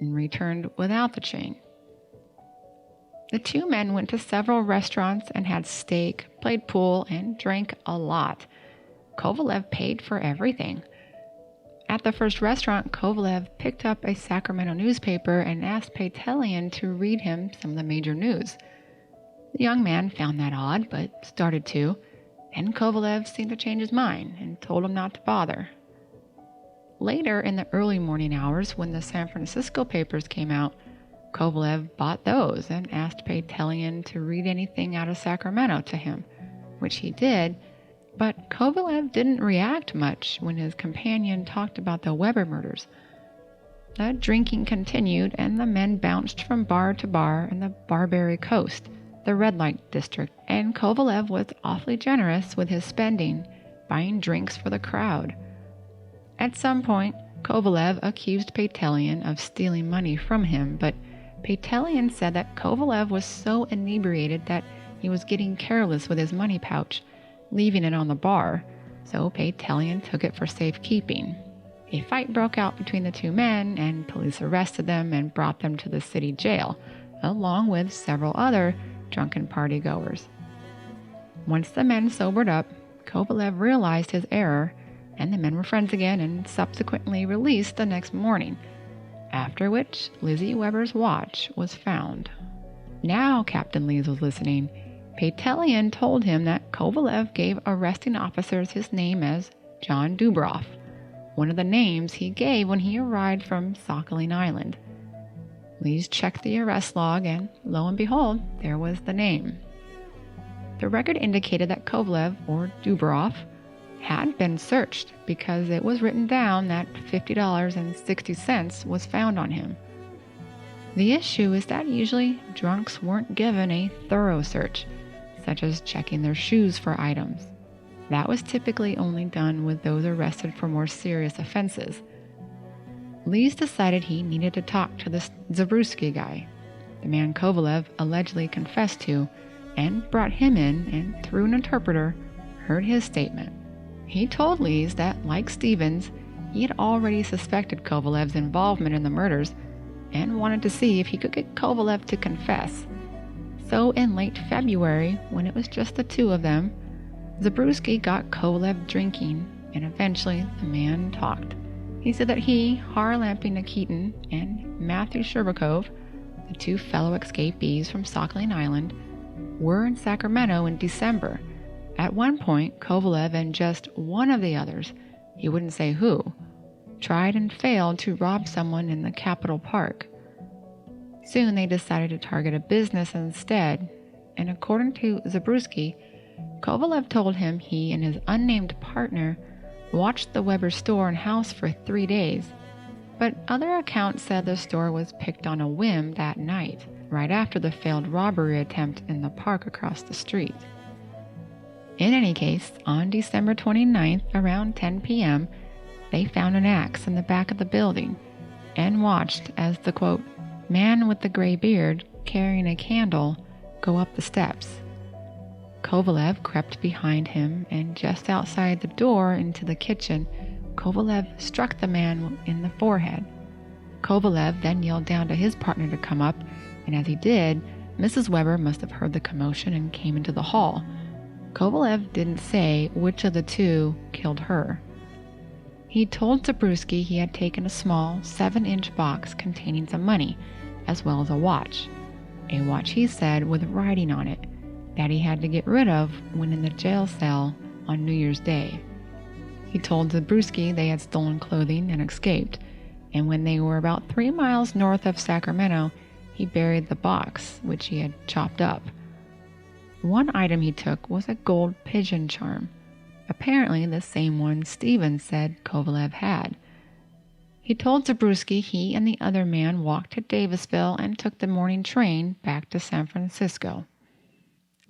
and returned without the chain. The two men went to several restaurants and had steak, played pool, and drank a lot. Kovalev paid for everything. At the first restaurant, Kovalev picked up a Sacramento newspaper and asked Patelian to read him some of the major news. The young man found that odd, but started to, and Kovalev seemed to change his mind and told him not to bother. Later, in the early morning hours, when the San Francisco papers came out, Kovalev bought those and asked Patelian to read anything out of Sacramento to him, which he did, but Kovalev didn't react much when his companion talked about the Weber murders. The drinking continued, and the men bounced from bar to bar in the Barbary Coast, the red light district, and Kovalev was awfully generous with his spending, buying drinks for the crowd. At some point, Kovalev accused Patelian of stealing money from him, but Patelian said that Kovalev was so inebriated that he was getting careless with his money pouch, leaving it on the bar, so Patelian took it for safekeeping. A fight broke out between the two men, and police arrested them and brought them to the city jail, along with several other drunken partygoers. Once the men sobered up, Kovalev realized his error, and the men were friends again and subsequently released the next morning, after which Lizzie Weber's watch was found. Now Captain Lees was listening. Patelian told him that Kovalev gave arresting officers his name as John Dubroff, one of the names he gave when he arrived from Sakhalin Island. Lees checked the arrest log, and lo and behold, there was the name. The record indicated that Kovalev, or Dubroff, had been searched because it was written down that $50.60 was found on him. The issue is that usually drunks weren't given a thorough search, such as checking their shoes for items. That was typically only done with those arrested for more serious offenses. Lees decided he needed to talk to the Zabruski guy, the man Kovalev allegedly confessed to, and brought him in and, through an interpreter, heard his statement. He told Lees that, like Stevens, he had already suspected Kovalev's involvement in the murders and wanted to see if he could get Kovalev to confess. So in late February, when it was just the two of them, Zabruski got Kovalev drinking, and eventually the man talked. He said that he, Harlampy Nikitin, and Matthew Sherbakov, the two fellow escapees from Sakhalin Island, were in Sacramento in December. At one point, Kovalev and just one of the others, he wouldn't say who, tried and failed to rob someone in the Capitol Park. Soon they decided to target a business instead, and according to Zabruski, Kovalev told him he and his unnamed partner watched the Weber store and house for 3 days, but other accounts said the store was picked on a whim that night, right after the failed robbery attempt in the park across the street. In any case, on December 29th, around 10 p.m., they found an axe in the back of the building and watched as the, quote, man with the gray beard carrying a candle go up the steps. Kovalev crept behind him, and just outside the door into the kitchen, Kovalev struck the man in the forehead. Kovalev then yelled down to his partner to come up, and as he did, Mrs. Weber must have heard the commotion and came into the hall. Kovalev didn't say which of the two killed her. He told Zabruski he had taken a small 7-inch box containing some money, as well as a watch he said with writing on it, that he had to get rid of when in the jail cell on New Year's Day. He told Zabruski they had stolen clothing and escaped, and when they were about 3 miles north of Sacramento, he buried the box, which he had chopped up. One item he took was a gold pigeon charm, apparently the same one Stevens said Kovalev had. He told Zabruski he and the other man walked to Davisville and took the morning train back to San Francisco.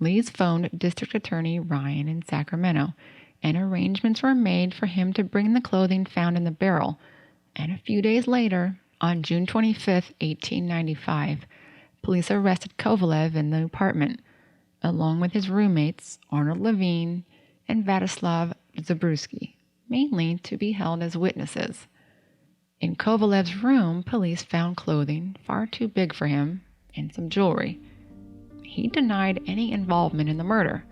Lees phoned District Attorney Ryan in Sacramento, and arrangements were made for him to bring the clothing found in the barrel, and a few days later, on June 25, 1895, police arrested Kovalev in the apartment, along with his roommates Arnold Levine and Vladislav Zabruski, mainly to be held as witnesses. In Kovalev's room, police found clothing far too big for him and some jewelry. He denied any involvement in the murder.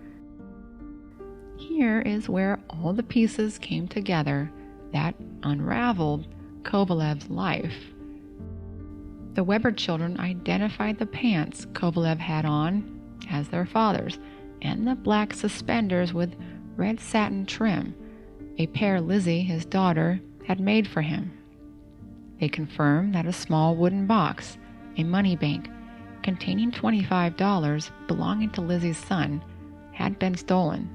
Here is where all the pieces came together that unraveled Kovalev's life. The Weber children identified the pants Kovalev had on as their father's, and the black suspenders with red satin trim, a pair Lizzie, his daughter, had made for him. They confirmed that a small wooden box, a money bank, containing $25 belonging to Lizzie's son, had been stolen.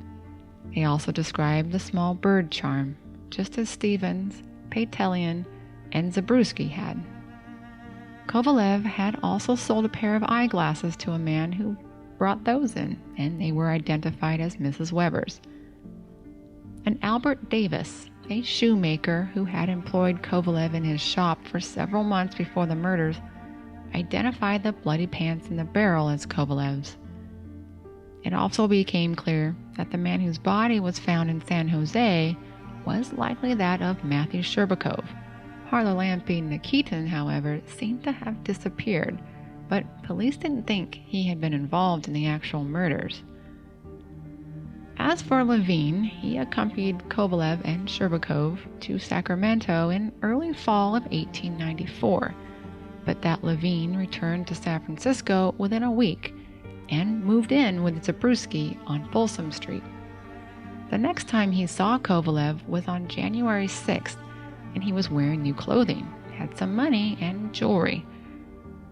They also described the small bird charm, just as Stevens, Patelian, and Zabruski had. Kovalev had also sold a pair of eyeglasses to a man who brought those in, and they were identified as Mrs. Weber's. And Albert Davis, a shoemaker who had employed Kovalev in his shop for several months before the murders, identified the bloody pants in the barrel as Kovalev's. It also became clear that the man whose body was found in San Jose was likely that of Matthew Sherbakov. Harlampy Nikitin, however, seemed to have disappeared, but police didn't think he had been involved in the actual murders. As for Levine, he accompanied Kovalev and Sherbakov to Sacramento in early fall of 1894, but that Levine returned to San Francisco within a week and moved in with Zabruski on Folsom Street. The next time he saw Kovalev was on January 6th, and he was wearing new clothing, had some money, and jewelry.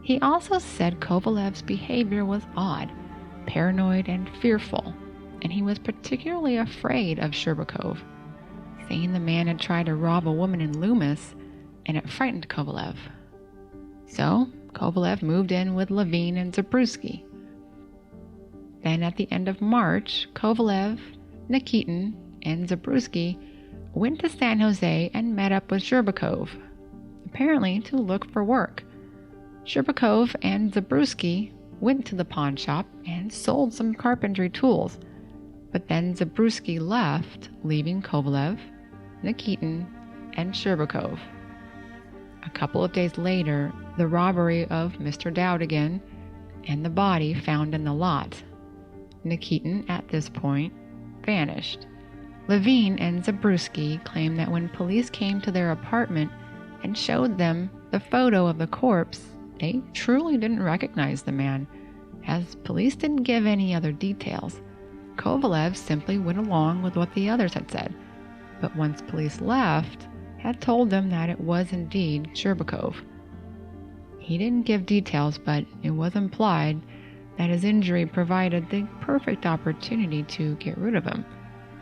He also said Kovalev's behavior was odd, paranoid, and fearful, and he was particularly afraid of Sherbakov, saying the man had tried to rob a woman in Loomis, and it frightened Kovalev. So, Kovalev moved in with Levine and Zabriskie. Then at the end of March, Kovalev, Nikitin, and Zabriskie went to San Jose and met up with Sherbakov, apparently to look for work. Sherbakov and Zabriskie went to the pawn shop and sold some carpentry tools, but then Zabriskie left, leaving Kovalev, Nikitin, and Sherbakov. A couple of days later, the robbery of Mr. Dowd again, and the body found in the lot. Nikitin, at this point, vanished. Levine and Zabriskie claimed that when police came to their apartment and showed them the photo of the corpse, they truly didn't recognize the man, as police didn't give any other details. Kovalev simply went along with what the others had said, but once police left, had told them that it was indeed Sherbakov. He didn't give details, but it was implied that his injury provided the perfect opportunity to get rid of him,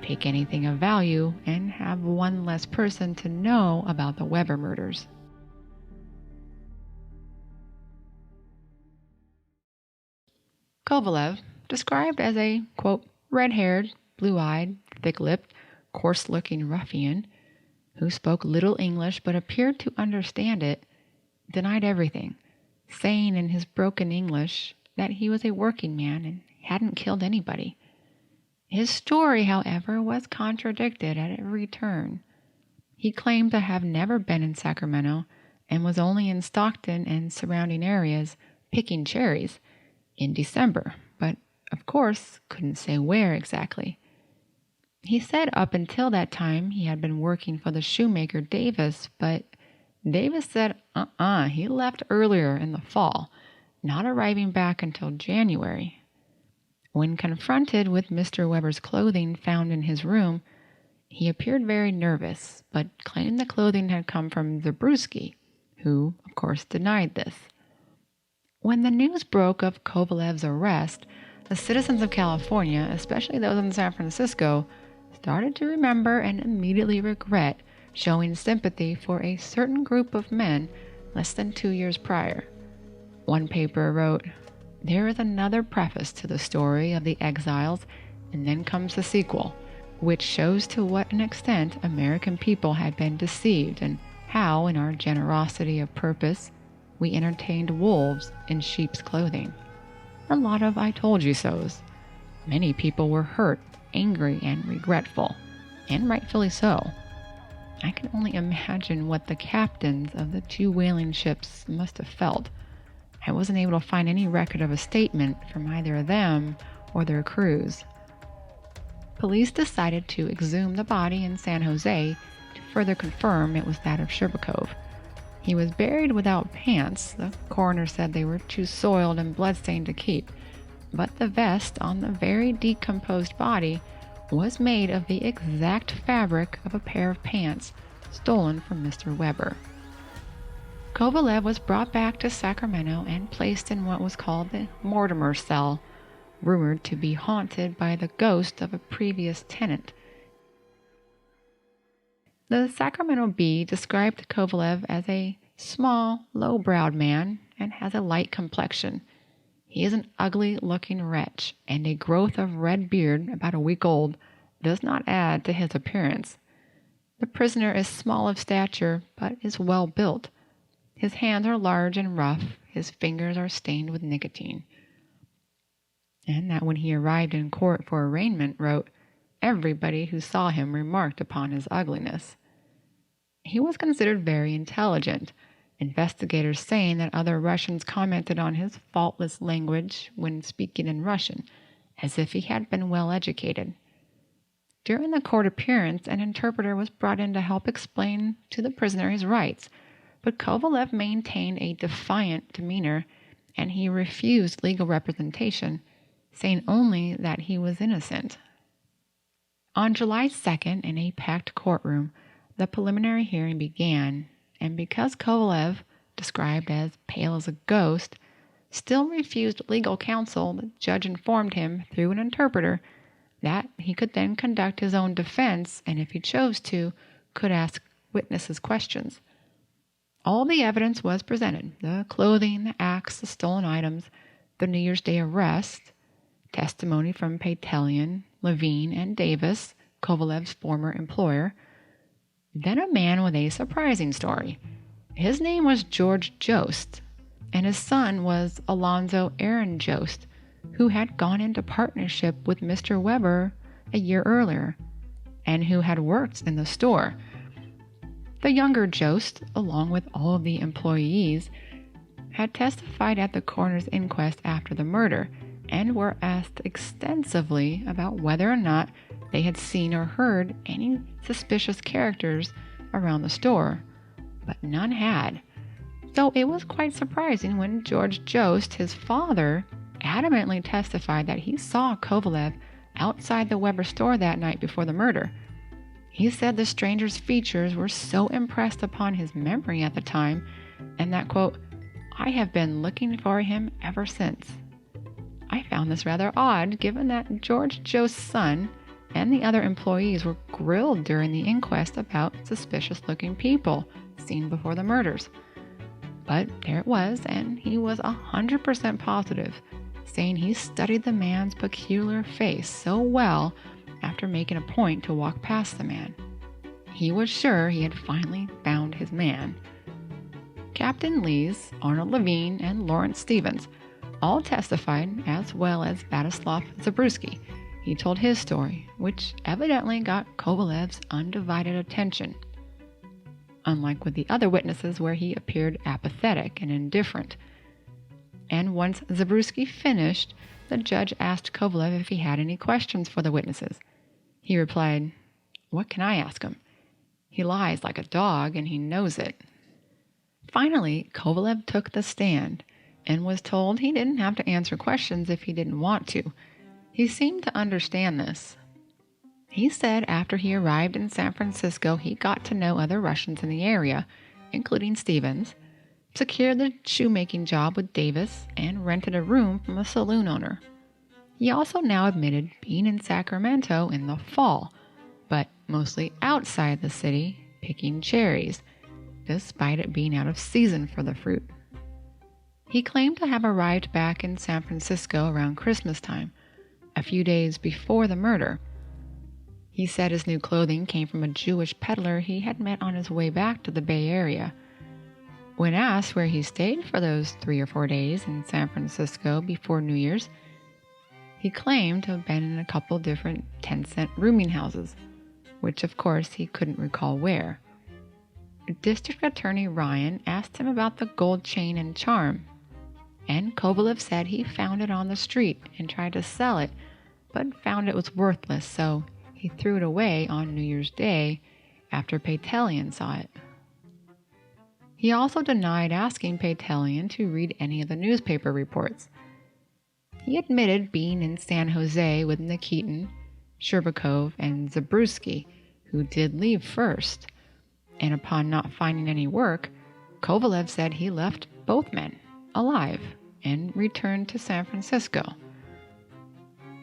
take anything of value, and have one less person to know about the Weber murders. Kovalev, described as a, quote, red-haired, blue-eyed, thick-lipped, coarse-looking ruffian, who spoke little English but appeared to understand it, denied everything, saying in his broken English that he was a working man and hadn't killed anybody. His story, however, was contradicted at every turn. He claimed to have never been in Sacramento and was only in Stockton and surrounding areas picking cherries in December, but of course couldn't say where exactly. He said up until that time he had been working for the shoemaker Davis, but Davis said he left earlier in the fall, not arriving back until January. When confronted with Mr. Weber's clothing found in his room, he appeared very nervous, but claimed the clothing had come from Zabriskie, who, of course, denied this. When the news broke of Kovalev's arrest, the citizens of California, especially those in San Francisco, started to remember and immediately regret showing sympathy for a certain group of men less than 2 years prior. One paper wrote, "There is another preface to the story of the exiles, and then comes the sequel, which shows to what an extent American people had been deceived and how, in our generosity of purpose, we entertained wolves in sheep's clothing." A lot of I told you so's. Many people were hurt, angry, and regretful, and rightfully so. I can only imagine what the captains of the 2 whaling ships must have felt. I wasn't able to find any record of a statement from either them or their crews. Police decided to exhume the body in San Jose to further confirm it was that of Sherbakov. He was buried without pants. The coroner said they were too soiled and bloodstained to keep, but the vest on the very decomposed body was made of the exact fabric of a pair of pants stolen from Mr. Weber. Kovalev was brought back to Sacramento and placed in what was called the Mortimer cell, rumored to be haunted by the ghost of a previous tenant. The Sacramento Bee described Kovalev as a small, low-browed man and has a light complexion. He is an ugly-looking wretch, and a growth of red beard, about a week old, does not add to his appearance. The prisoner is small of stature, but is well built. His hands are large and rough, his fingers are stained with nicotine. And that when he arrived in court for arraignment, wrote, "Everybody who saw him remarked upon his ugliness." He was considered very intelligent, investigators saying that other Russians commented on his faultless language when speaking in Russian, as if he had been well educated. During the court appearance, an interpreter was brought in to help explain to the prisoner his rights, but Kovalev maintained a defiant demeanor, and he refused legal representation, saying only that he was innocent. On July 2nd, in a packed courtroom, the preliminary hearing began, and because Kovalev, described as pale as a ghost, still refused legal counsel, the judge informed him through an interpreter that he could then conduct his own defense and, if he chose to, could ask witnesses questions. All the evidence was presented: the clothing, the axe, the stolen items, the New Year's Day arrest, testimony from Patelian, Levine, and Davis, Kovalev's former employer. Then a man with a surprising story. His name was George Jost, and his son was Alonzo Aaron Jost, who had gone into partnership with Mr. Weber a year earlier, and who had worked in the store. The younger Jost, along with all of the employees, had testified at the coroner's inquest after the murder and were asked extensively about whether or not they had seen or heard any suspicious characters around the store, but none had. So it was quite surprising when George Jost, his father, adamantly testified that he saw Kovalev outside the Weber store that night before the murder. He said the stranger's features were so impressed upon his memory at the time, and that, quote, "I have been looking for him ever since." I found this rather odd, given that George Jost's son and the other employees were grilled during the inquest about suspicious-looking people seen before the murders. But there it was, and he was 100% positive, saying he studied the man's peculiar face so well after making a point to walk past the man. He was sure he had finally found his man. Captain Lees, Arnold Levine, and Lawrence Stevens all testified, as well as Vladislav Zabruski. He told his story, which evidently got Kovalev's undivided attention, unlike with the other witnesses where he appeared apathetic and indifferent. And once Zabruski finished, the judge asked Kovalev if he had any questions for the witnesses. He replied, "What can I ask him? He lies like a dog, and he knows it." Finally, Kovalev took the stand and was told he didn't have to answer questions if he didn't want to. He seemed to understand this. He said after he arrived in San Francisco, he got to know other Russians in the area, including Stevens, secured the shoemaking job with Davis, and rented a room from a saloon owner. He also now admitted being in Sacramento in the fall, but mostly outside the city, picking cherries, despite it being out of season for the fruit. He claimed to have arrived back in San Francisco around Christmas time, a few days before the murder. He said his new clothing came from a Jewish peddler he had met on his way back to the Bay Area. When asked where he stayed for those 3 or 4 days in San Francisco before New Year's, he claimed to have been in a couple different 10-cent rooming houses, which of course he couldn't recall where. District Attorney Ryan asked him about the gold chain and charm, and Kovalev said he found it on the street and tried to sell it, but found it was worthless, so he threw it away on New Year's Day after Patelian saw it. He also denied asking Patelian to read any of the newspaper reports. He admitted being in San Jose with Nikitin, Sherbakov, and Zabruski, who did leave first, and upon not finding any work, Kovalev said he left both men alive and returned to San Francisco.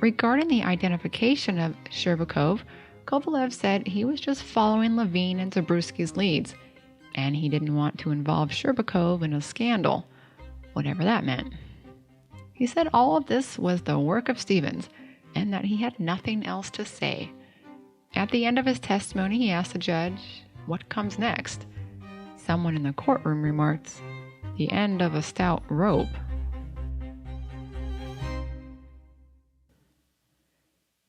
Regarding the identification of Sherbakov, Kovalev said he was just following Levine and Zabruski's leads, and he didn't want to involve Sherbakov in a scandal, whatever that meant. He said all of this was the work of Stevens, and that he had nothing else to say. At the end of his testimony, he asked the judge, "What comes next?" Someone in the courtroom remarked, "The end of a stout rope."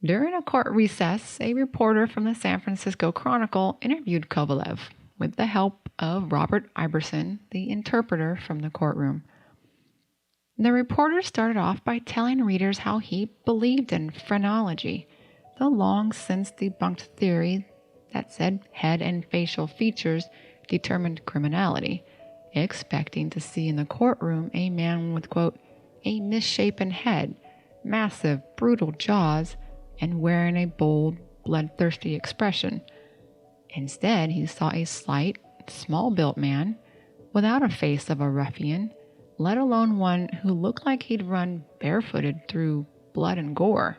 During a court recess, a reporter from the San Francisco Chronicle interviewed Kovalev with the help of Robert Iverson, the interpreter from the courtroom. The reporter started off by telling readers how he believed in phrenology, the long-since debunked theory that said head and facial features determined criminality, expecting to see in the courtroom a man with, quote, "a misshapen head, massive, brutal jaws, and wearing a bold, bloodthirsty expression." Instead, he saw a slight, small-built man without a face of a ruffian, let alone one who looked like he'd run barefooted through blood and gore.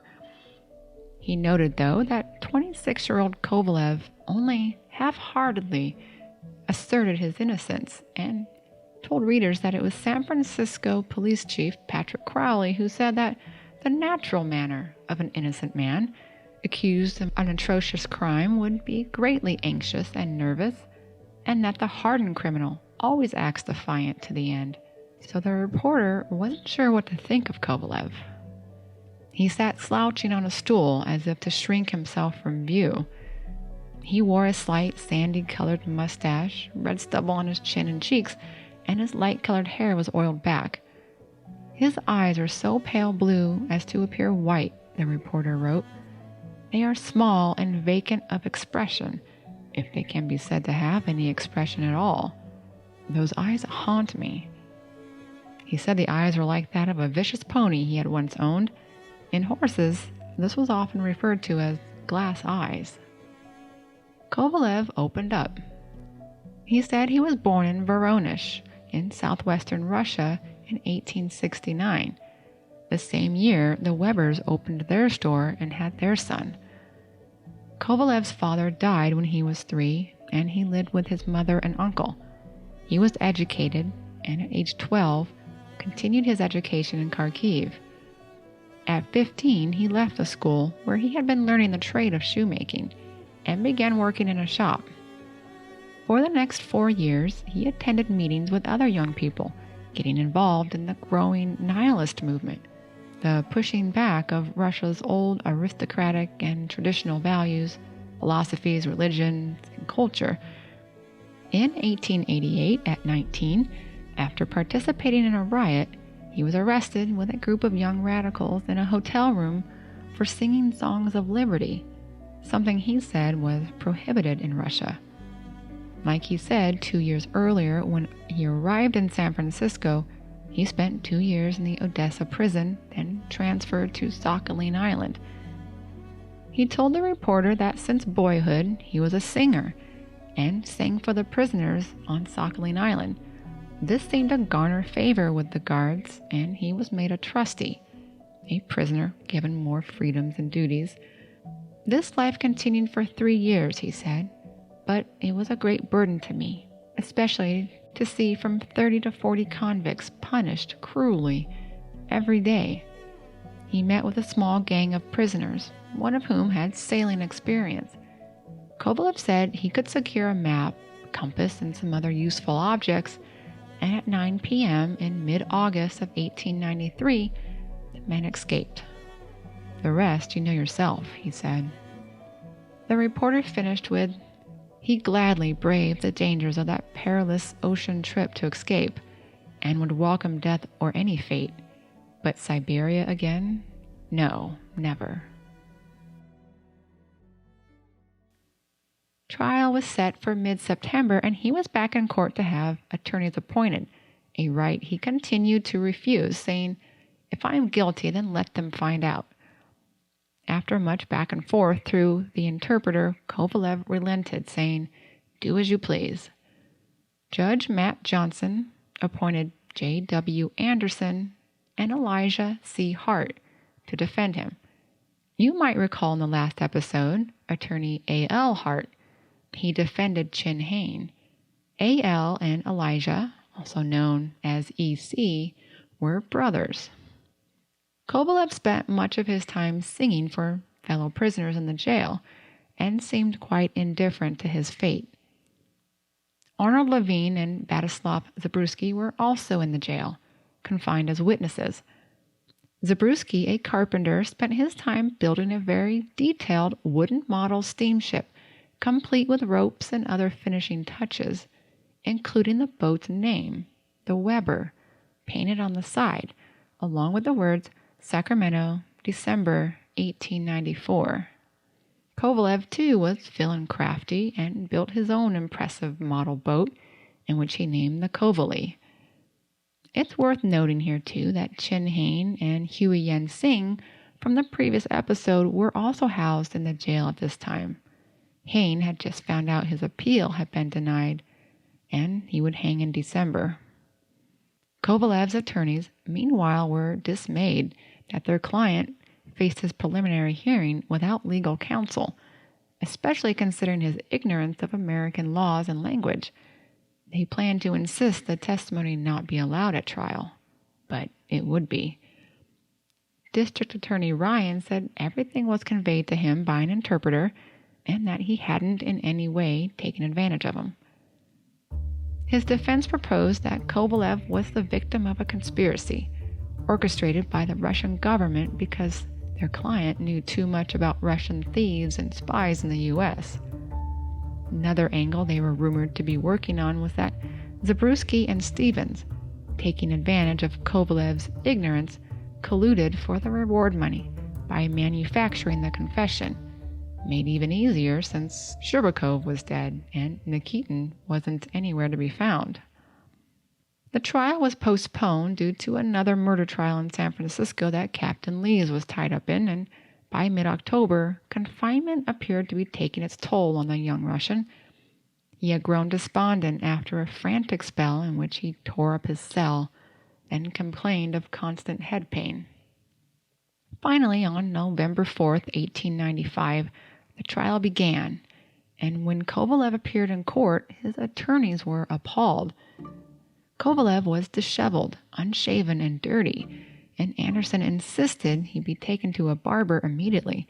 He noted, though, that 26-year-old Kovalev only half-heartedly asserted his innocence and told readers that it was San Francisco Police Chief Patrick Crowley who said that the natural manner of an innocent man accused of an atrocious crime would be greatly anxious and nervous, and that the hardened criminal always acts defiant to the end. So the reporter wasn't sure what to think of Kovalev. He sat slouching on a stool as if to shrink himself from view. He wore a slight sandy-colored mustache, red stubble on his chin and cheeks, and his light-colored hair was oiled back. His eyes are so pale blue as to appear white, the reporter wrote. They are small and vacant of expression, if they can be said to have any expression at all. Those eyes haunt me. He said the eyes were like that of a vicious pony he had once owned. In horses, this was often referred to as glass eyes. Kovalev opened up. He said he was born in Voronezh, in southwestern Russia, in 1869. The same year, the Webers opened their store and had their son. Kovalev's father died when he was 3, and he lived with his mother and uncle. He was educated, and at age 12, continued his education in Kharkiv. At 15, he left the school where he had been learning the trade of shoemaking and began working in a shop. For the next 4 years, he attended meetings with other young people, getting involved in the growing nihilist movement, the pushing back of Russia's old aristocratic and traditional values, philosophies, religion, and culture. In 1888, at 19, after participating in a riot, he was arrested with a group of young radicals in a hotel room for singing songs of liberty, something he said was prohibited in Russia. Like he said 2 years earlier, when he arrived in San Francisco, he spent 2 years in the Odessa prison, then transferred to Sakhalin Island. He told the reporter that since boyhood he was a singer and sang for the prisoners on Sakhalin Island. This seemed to garner favor with the guards, and he was made a trustee, a prisoner given more freedoms and duties. This life continued for 3 years, he said, but it was a great burden to me, especially to see from 30 to 40 convicts punished cruelly every day. He met with a small gang of prisoners, one of whom had sailing experience. Kovalev said he could secure a map, compass, and some other useful objects, and at 9 p.m. in mid-August of 1893, the men escaped. The rest you know yourself, he said. The reporter finished with, he gladly braved the dangers of that perilous ocean trip to escape, and would welcome death or any fate. But Siberia again? No, never. Trial was set for mid-September, and he was back in court to have attorneys appointed, a right he continued to refuse, saying, if I am guilty, then let them find out. After much back and forth through the interpreter, Kovalev relented, saying, do as you please. Judge Matt Johnson appointed J.W. Anderson and Elijah C. Hart to defend him. You might recall in the last episode, attorney A.L. Hart. He defended Chin Hain. A.L. and Elijah, also known as E.C., were brothers. Kovalev spent much of his time singing for fellow prisoners in the jail and seemed quite indifferent to his fate. Arnold Levine and Batislav Zabruski were also in the jail, confined as witnesses. Zabruski, a carpenter, spent his time building a very detailed wooden model steamship, complete with ropes and other finishing touches, including the boat's name, the Weber, painted on the side, along with the words Sacramento, December 1894. Kovalev, too, was feeling crafty and built his own impressive model boat, in which he named the Kovali. It's worth noting here, too, that Chin Hain and Huey Yen Singh from the previous episode were also housed in the jail at this time. Hain had just found out his appeal had been denied, and he would hang in December. Kovalev's attorneys, meanwhile, were dismayed that their client faced his preliminary hearing without legal counsel, especially considering his ignorance of American laws and language. They planned to insist the testimony not be allowed at trial, but it would be. District Attorney Ryan said everything was conveyed to him by an interpreter and that he hadn't in any way taken advantage of him. His defense proposed that Kovalev was the victim of a conspiracy orchestrated by the Russian government because their client knew too much about Russian thieves and spies in the U.S. Another angle they were rumored to be working on was that Zabriskie and Stevens, taking advantage of Kovalev's ignorance, colluded for the reward money by manufacturing the confession, made even easier since Sherbakov was dead and Nikitin wasn't anywhere to be found. The trial was postponed due to another murder trial in San Francisco that Captain Lees was tied up in, and by mid-October, confinement appeared to be taking its toll on the young Russian. He had grown despondent after a frantic spell in which he tore up his cell and complained of constant head pain. Finally, on November 4th, 1895, the trial began, and when Kovalev appeared in court, his attorneys were appalled. Kovalev was disheveled, unshaven, and dirty, and Anderson insisted he be taken to a barber immediately,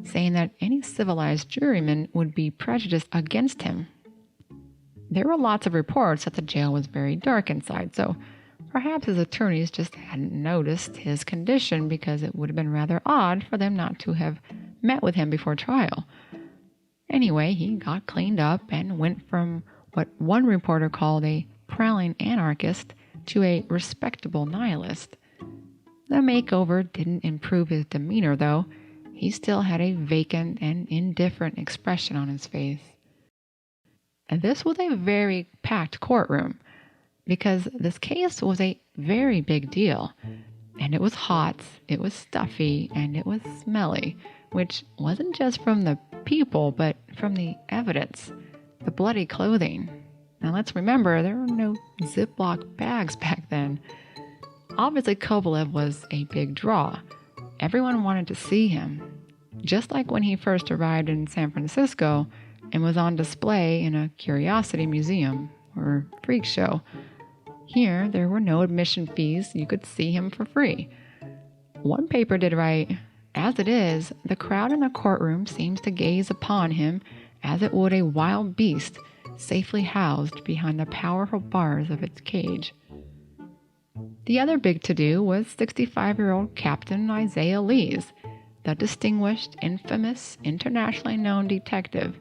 saying that any civilized juryman would be prejudiced against him. There were lots of reports that the jail was very dark inside, so perhaps his attorneys just hadn't noticed his condition because it would have been rather odd for them not to have met with him before trial. Anyway, he got cleaned up and went from what one reporter called a prowling anarchist to a respectable nihilist. The makeover didn't improve his demeanor, though. He still had a vacant and indifferent expression on his face. And this was a very packed courtroom, because this case was a very big deal. And it was hot, it was stuffy, and it was smelly, which wasn't just from the people, but from the evidence, the bloody clothing. Now let's remember, there were no Ziploc bags back then. Obviously, Kovalev was a big draw. Everyone wanted to see him, just like when he first arrived in San Francisco and was on display in a curiosity museum or freak show. Here, there were no admission fees. You could see him for free. One paper did write, "As it is, the crowd in the courtroom seems to gaze upon him as it would a wild beast safely housed behind the powerful bars of its cage." The other big to-do was 65-year-old Captain Isaiah Lees, the distinguished, infamous, internationally known detective.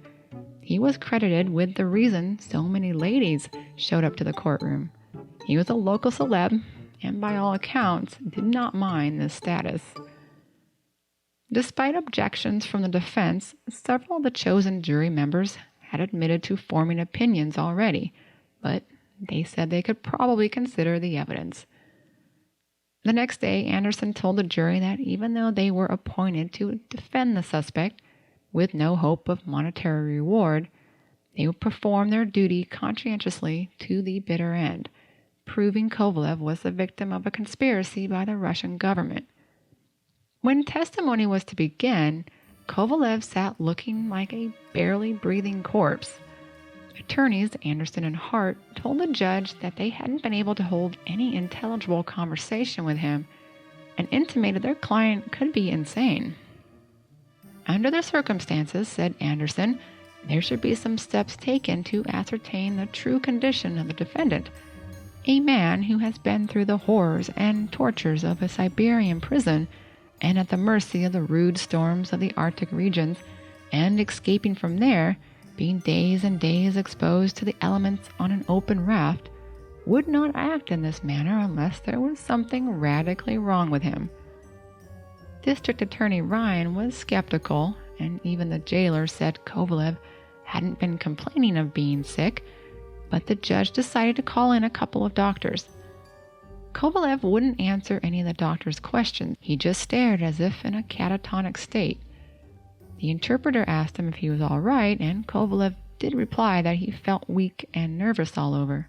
He was credited with the reason so many ladies showed up to the courtroom. He was a local celeb, and by all accounts, did not mind this status. Despite objections from the defense, several of the chosen jury members had admitted to forming opinions already, but they said they could probably consider the evidence. The next day, Anderson told the jury that even though they were appointed to defend the suspect, with no hope of monetary reward, they would perform their duty conscientiously to the bitter end, proving Kovalev was the victim of a conspiracy by the Russian government. When testimony was to begin, Kovalev sat looking like a barely breathing corpse. Attorneys Anderson and Hart told the judge that they hadn't been able to hold any intelligible conversation with him and intimated their client could be insane. Under the circumstances, said Anderson, there should be some steps taken to ascertain the true condition of the defendant, a man who has been through the horrors and tortures of a Siberian prison and at the mercy of the rude storms of the Arctic regions, and escaping from there, being days and days exposed to the elements on an open raft, would not act in this manner unless there was something radically wrong with him. District Attorney Ryan was skeptical, and even the jailer said Kovalev hadn't been complaining of being sick, but the judge decided to call in a couple of doctors. Kovalev wouldn't answer any of the doctors' questions. He just stared as if in a catatonic state. The interpreter asked him if he was all right, and Kovalev did reply that he felt weak and nervous all over.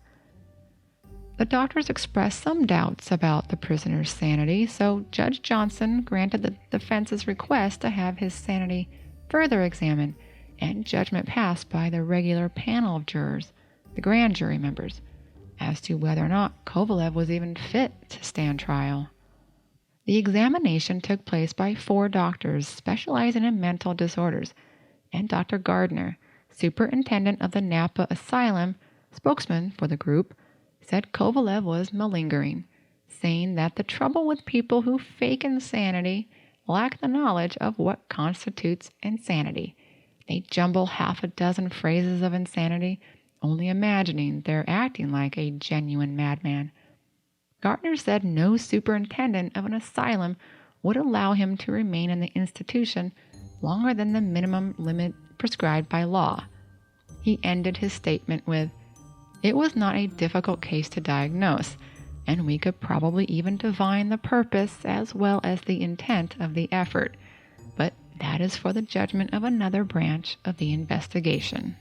The doctors expressed some doubts about the prisoner's sanity, so Judge Johnson granted the defense's request to have his sanity further examined and judgment passed by the regular panel of jurors, the grand jury members, as to whether or not Kovalev was even fit to stand trial. The examination took place by 4 doctors specializing in mental disorders, and Dr. Gardner, superintendent of the Napa Asylum, spokesman for the group, said Kovalev was malingering, saying that the trouble with people who fake insanity lack the knowledge of what constitutes insanity. They jumble half a dozen phrases of insanity, only imagining they're acting like a genuine madman. Gardner said no superintendent of an asylum would allow him to remain in the institution longer than the minimum limit prescribed by law. He ended his statement with, "It was not a difficult case to diagnose, and we could probably even divine the purpose as well as the intent of the effort, but that is for the judgment of another branch of the investigation."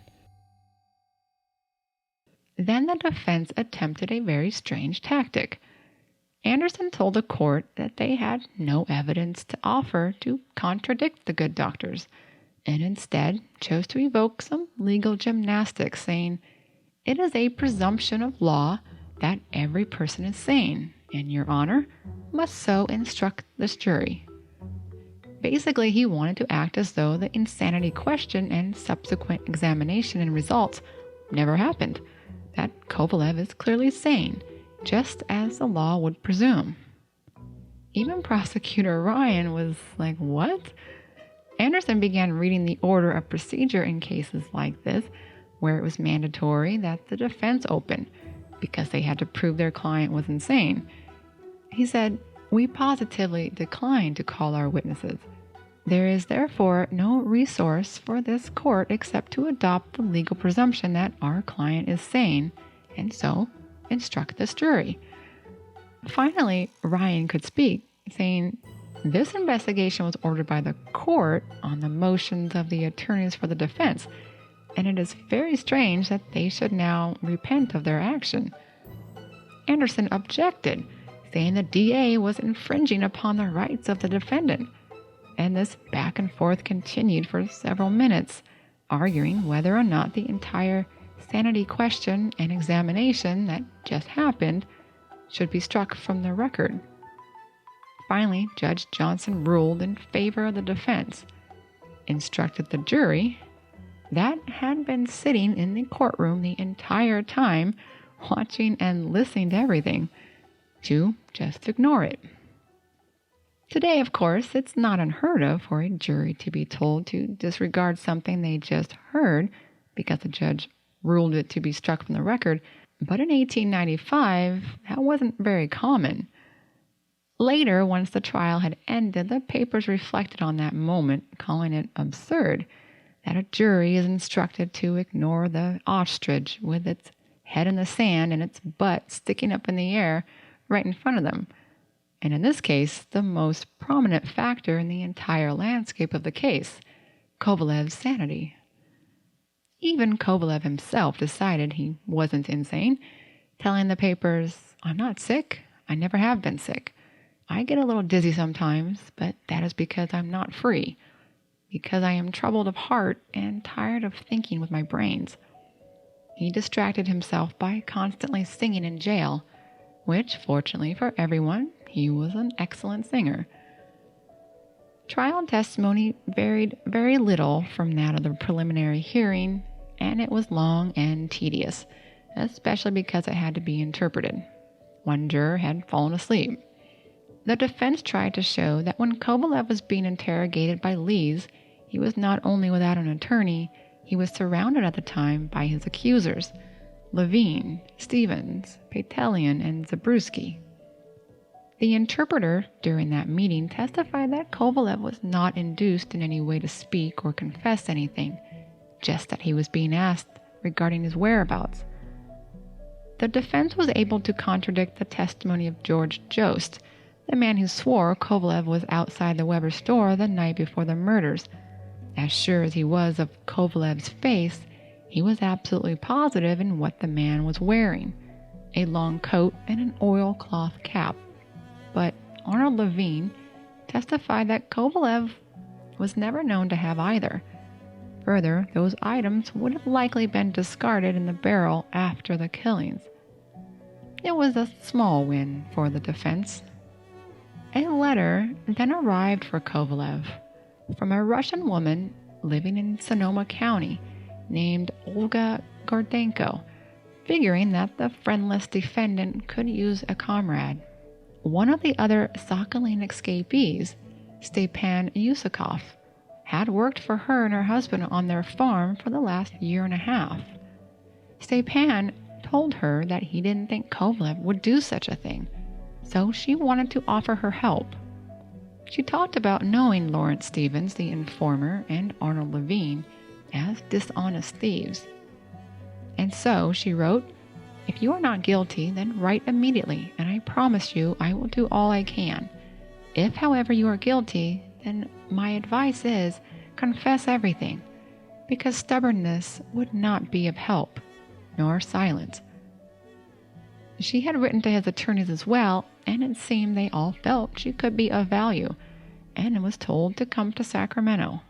Then the defense attempted a very strange tactic. Anderson told the court that they had no evidence to offer to contradict the good doctors, and instead chose to evoke some legal gymnastics, saying, "It is a presumption of law that every person is sane, and Your Honor must so instruct this jury." Basically, he wanted to act as though the insanity question and subsequent examination and results never happened, that Kovalev is clearly sane, just as the law would presume. Even Prosecutor Ryan was like, what? Anderson began reading the order of procedure in cases like this, where it was mandatory that the defense open, because they had to prove their client was insane. He said, "We positively decline to call our witnesses. There is therefore no resource for this court except to adopt the legal presumption that our client is sane, and so instruct this jury." Finally, Ryan could speak, saying, "This investigation was ordered by the court on the motions of the attorneys for the defense, and it is very strange that they should now repent of their action." Anderson objected, saying the DA was infringing upon the rights of the defendant, and this back and forth continued for several minutes, arguing whether or not the entire sanity question and examination that just happened should be struck from the record. Finally, Judge Johnson ruled in favor of the defense, instructed the jury that had been sitting in the courtroom the entire time, watching and listening to everything, to just ignore it. Today, of course, it's not unheard of for a jury to be told to disregard something they just heard because the judge ruled it to be struck from the record, but in 1895, that wasn't very common. Later, once the trial had ended, the papers reflected on that moment, calling it absurd that a jury is instructed to ignore the ostrich with its head in the sand and its butt sticking up in the air right in front of them, and in this case, the most prominent factor in the entire landscape of the case, Kovalev's sanity. Even Kovalev himself decided he wasn't insane, telling the papers, "I'm not sick. I never have been sick. I get a little dizzy sometimes, but that is because I'm not free, because I am troubled of heart and tired of thinking with my brains." He distracted himself by constantly singing in jail, which, fortunately for everyone, he was an excellent singer. Trial testimony varied very little from that of the preliminary hearing, and it was long and tedious, especially because it had to be interpreted. One juror had fallen asleep. The defense tried to show that when Kovalev was being interrogated by Lees, he was not only without an attorney, he was surrounded at the time by his accusers, Levine, Stevens, Patelian, and Zabriskie. The interpreter during that meeting testified that Kovalev was not induced in any way to speak or confess anything, just that he was being asked regarding his whereabouts. The defense was able to contradict the testimony of George Jost, the man who swore Kovalev was outside the Weber store the night before the murders. As sure as he was of Kovalev's face, he was absolutely positive in what the man was wearing, a long coat and an oilcloth cap. But Arnold Levine testified that Kovalev was never known to have either. Further, those items would have likely been discarded in the barrel after the killings. It was a small win for the defense. A letter then arrived for Kovalev from a Russian woman living in Sonoma County named Olga Gordenko, figuring that the friendless defendant could use a comrade. One of the other Sakhalin escapees, Stepan Yusakov, had worked for her and her husband on their farm for the last year and a half. Stepan told her that he didn't think Kovalev would do such a thing, so she wanted to offer her help. She talked about knowing Lawrence Stevens, the informer, and Arnold Levine as dishonest thieves. And so she wrote, "If you are not guilty, then write immediately, and I promise you I will do all I can. If, however, you are guilty, then my advice is confess everything, because stubbornness would not be of help, nor silence." She had written to his attorneys as well, and it seemed they all felt she could be of value, and was told to come to Sacramento.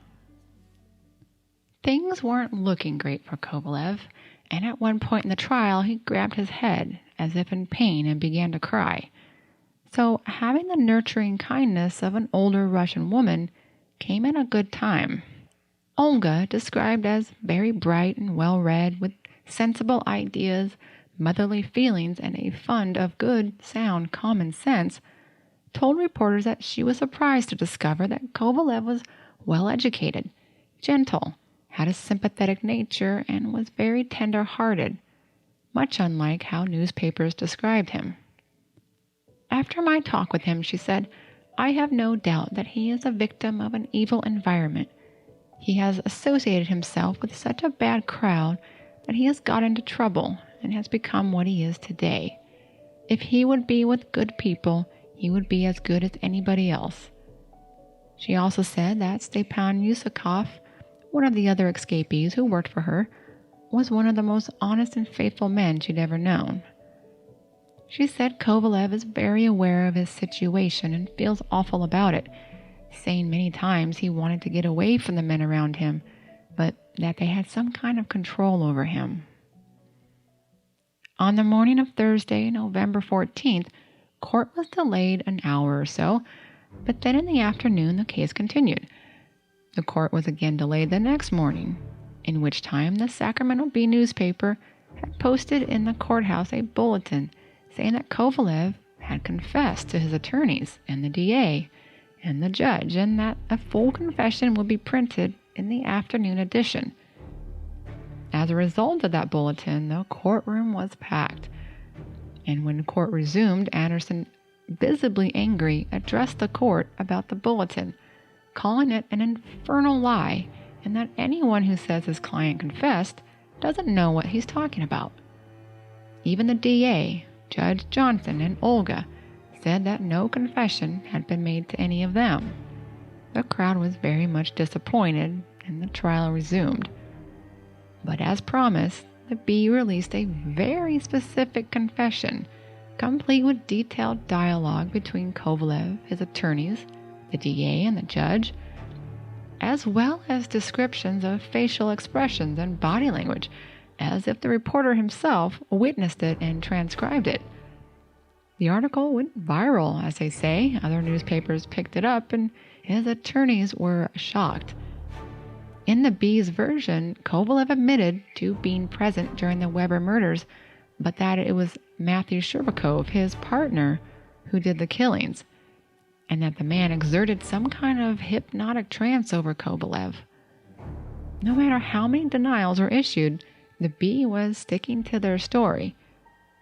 Things weren't looking great for Kovalev, and at one point in the trial he grabbed his head as if in pain and began to cry. So having the nurturing kindness of an older Russian woman came at a good time. Olga, described as very bright and well-read, with sensible ideas, motherly feelings, and a fund of good, sound common sense, told reporters that she was surprised to discover that Kovalev was well-educated, gentle, had a sympathetic nature, and was very tender-hearted, much unlike how newspapers described him. "After my talk with him," she said, "I have no doubt that he is a victim of an evil environment. He has associated himself with such a bad crowd that he has got into trouble and has become what he is today. If he would be with good people, he would be as good as anybody else." She also said that Stepan Yusakov, one of the other escapees who worked for her, was one of the most honest and faithful men she'd ever known. She said Kovalev is very aware of his situation and feels awful about it, saying many times he wanted to get away from the men around him, but that they had some kind of control over him. On the morning of Thursday, November 14th, court was delayed an hour or so, but then in the afternoon the case continued. The court was again delayed the next morning, in which time the Sacramento Bee newspaper had posted in the courthouse a bulletin saying that Kovalev had confessed to his attorneys and the DA and the judge, and that a full confession would be printed in the afternoon edition. As a result of that bulletin, the courtroom was packed, and when court resumed, Anderson, visibly angry, addressed the court about the bulletin, calling it an infernal lie, and that anyone who says his client confessed doesn't know what he's talking about. Even the DA, Judge Johnson, and Olga said that no confession had been made to any of them. The crowd was very much disappointed, and the trial resumed. But as promised, the Bee released a very specific confession, complete with detailed dialogue between Kovalev, his attorneys, the DA, and the judge, as well as descriptions of facial expressions and body language, as if the reporter himself witnessed it and transcribed it. The article went viral, as they say. Other newspapers picked it up, and his attorneys were shocked. In the Bee's version, Kovalev admitted to being present during the Weber murders, but that it was Matthew Sherbakov, his partner, who did the killings, and that the man exerted some kind of hypnotic trance over Kovalev. No matter how many denials were issued, the Bee was sticking to their story.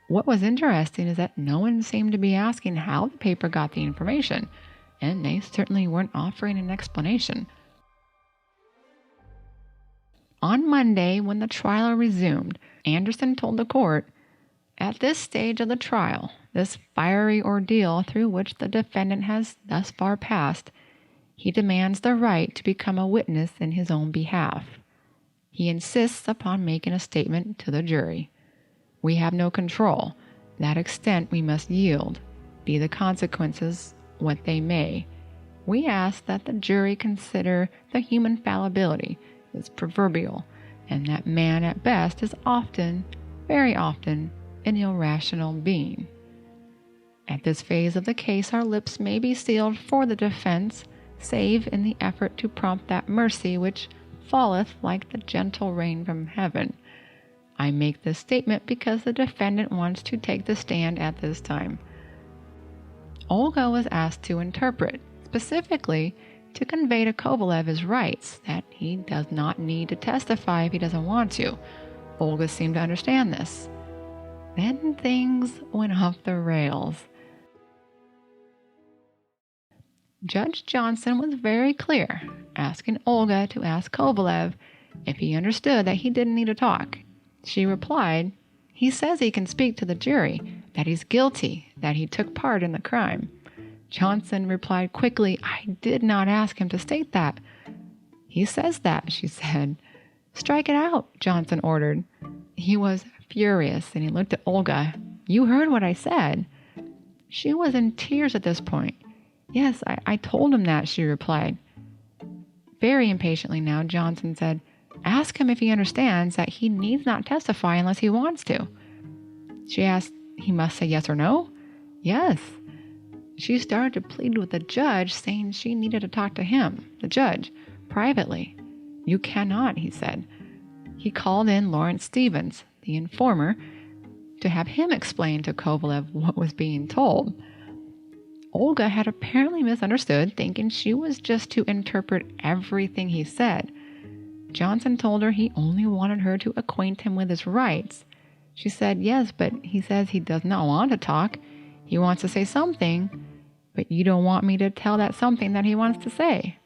What was interesting is that no one seemed to be asking how the paper got the information, and they certainly weren't offering an explanation. On Monday, when the trial resumed, Anderson told the court, "At this stage of the trial, this fiery ordeal through which the defendant has thus far passed, he demands the right to become a witness in his own behalf. He insists upon making a statement to the jury. We have no control. To that extent we must yield, be the consequences what they may. We ask that the jury consider the human fallibility is proverbial, and that man at best is often, very often, an irrational being. At this phase of the case, our lips may be sealed for the defense, save in the effort to prompt that mercy which falleth like the gentle rain from heaven. I make this statement because the defendant wants to take the stand at this time. Olga was asked to interpret, specifically to convey to Kovalev his rights, that he does not need to testify if he doesn't want to. Olga seemed to understand this. Then things went off the rails. Judge Johnson was very clear, asking Olga to ask Kovalev if he understood that he didn't need to talk. She replied, "He says he can speak to the jury, that he's guilty, that he took part in the crime." Johnson replied quickly, "I did not ask him to state that." "He says that," she said. "Strike it out," Johnson ordered. He was furious, and he looked at Olga. "You heard what I said." She was in tears at this point. "Yes, I told him that," she replied. Very impatiently now, Johnson said, "Ask him if he understands that he needs not testify unless he wants to." She asked, "He must say yes or no?" "Yes." She started to plead with the judge, saying she needed to talk to him, the judge, privately. "You cannot," he said. He called in Lawrence Stevens, the informer, to have him explain to Kovalev what was being told. Olga had apparently misunderstood, thinking she was just to interpret everything he said. Johnson told her he only wanted her to acquaint him with his rights. She said, "Yes, but he says he does not want to talk. He wants to say something, but you don't want me to tell that something that he wants to say."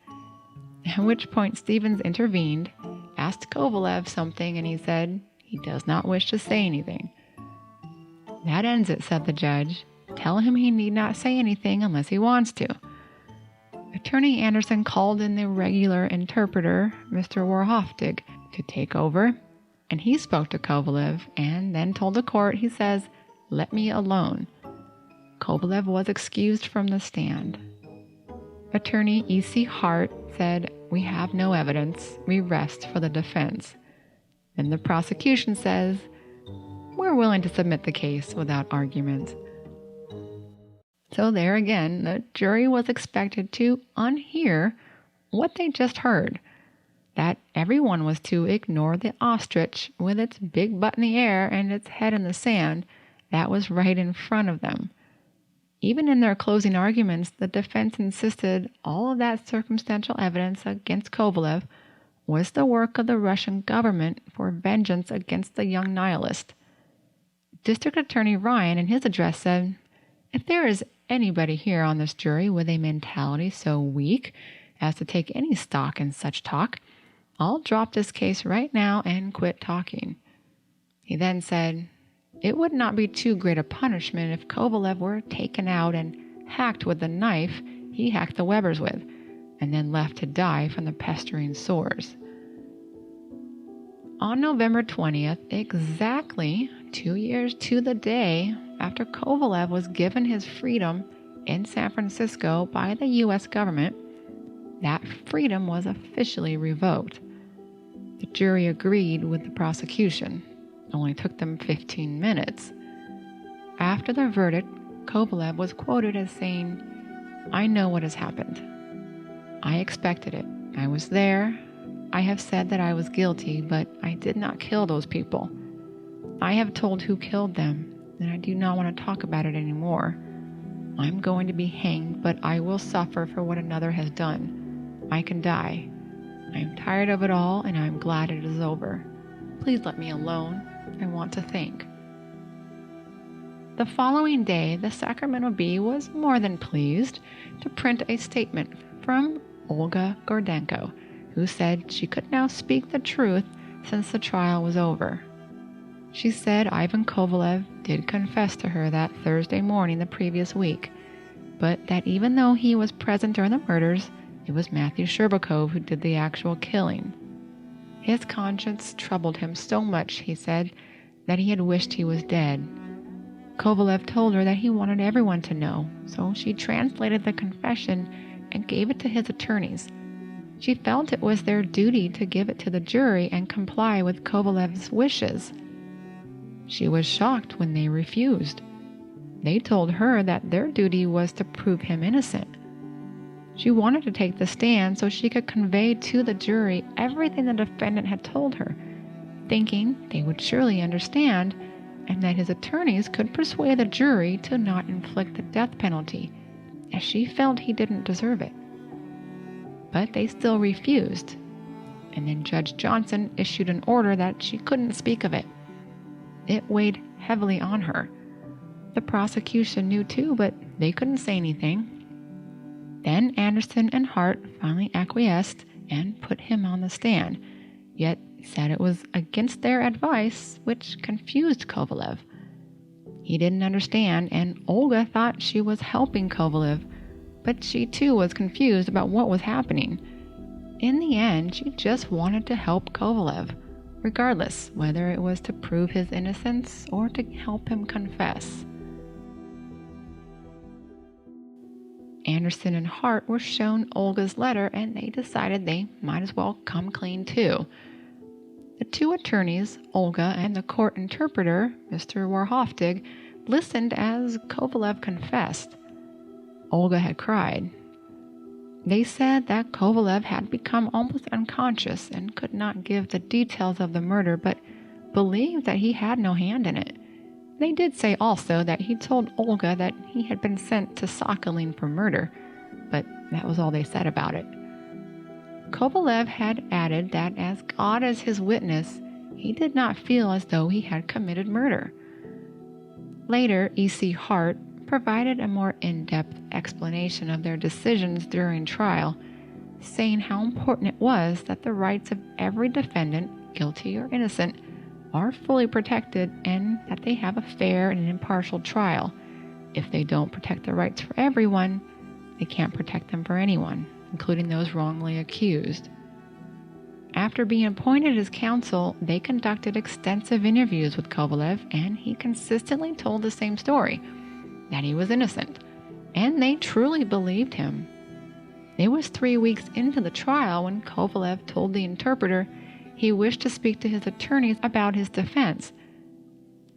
At which point Stevens intervened, asked Kovalev something, and he said he does not wish to say anything. "That ends it," said the judge. "Tell him he need not say anything unless he wants to." Attorney Anderson called in the regular interpreter, Mr. Warhoftig, to take over, and he spoke to Kovalev and then told the court, he says, "Let me alone." Kovalev was excused from the stand. Attorney E.C. Hart said, "We have no evidence. We rest for the defense." Then the prosecution says, "We're willing to submit the case without argument." So there again, the jury was expected to unhear what they just heard, that everyone was to ignore the ostrich with its big butt in the air and its head in the sand that was right in front of them. Even in their closing arguments, the defense insisted all of that circumstantial evidence against Kovalev was the work of the Russian government for vengeance against the young nihilist. District Attorney Ryan, in his address, said, "If there is anybody here on this jury with a mentality so weak as to take any stock in such talk, I'll drop this case right now and quit talking." He then said, "It would not be too great a punishment if Kovalev were taken out and hacked with the knife he hacked the Webers with, and then left to die from the pestering sores." On November 20th, exactly 2 years to the day after Kovalev was given his freedom in San Francisco by the U.S. government, that freedom was officially revoked. The jury agreed with the prosecution. It only took them 15 minutes. After the verdict, Kovalev was quoted as saying, "I know what has happened. I expected it. I was there. I have said that I was guilty, but I did not kill those people. I have told who killed them, and I do not want to talk about it anymore. I'm going to be hanged, but I will suffer for what another has done. I can die. I am tired of it all, and I am glad it is over. Please let me alone. I want to think." The following day, the Sacramento Bee was more than pleased to print a statement from Olga Gordenko, who said she could now speak the truth since the trial was over. She said Ivan Kovalev did confess to her that Thursday morning the previous week, but that even though he was present during the murders, it was Matthew Sherbakov who did the actual killing. His conscience troubled him so much, he said, that he had wished he was dead. Kovalev told her that he wanted everyone to know, so she translated the confession and gave it to his attorneys. She felt it was their duty to give it to the jury and comply with Kovalev's wishes. She was shocked when they refused. They told her that their duty was to prove him innocent. She wanted to take the stand so she could convey to the jury everything the defendant had told her, thinking they would surely understand and that his attorneys could persuade the jury to not inflict the death penalty, as she felt he didn't deserve it. But they still refused, and then Judge Johnson issued an order that she couldn't speak of it. It weighed heavily on her. The prosecution knew too, but they couldn't say anything. Then Anderson and Hart finally acquiesced and put him on the stand, yet said it was against their advice, which confused Kovalev. He didn't understand, and Olga thought she was helping Kovalev, but she too was confused about what was happening. In the end, she just wanted to help Kovalev, regardless whether it was to prove his innocence or to help him confess. Anderson and Hart were shown Olga's letter, and they decided they might as well come clean too. The two attorneys, Olga and the court interpreter, Mr. Warhoftig, listened as Kovalev confessed. Olga had cried. They said that Kovalev had become almost unconscious and could not give the details of the murder, but believed that he had no hand in it. They did say also that he told Olga that he had been sent to Sakhalin for murder, but that was all they said about it. Kovalev had added that as God is his witness, he did not feel as though he had committed murder. Later, E.C. Hart provided a more in-depth explanation of their decisions during trial, saying how important it was that the rights of every defendant, guilty or innocent, are fully protected and that they have a fair and impartial trial. If they don't protect the rights for everyone, they can't protect them for anyone, including those wrongly accused. After being appointed as counsel, they conducted extensive interviews with Kovalev, and he consistently told the same story, that he was innocent, and they truly believed him. It was 3 weeks into the trial when Kovalev told the interpreter he wished to speak to his attorneys about his defense.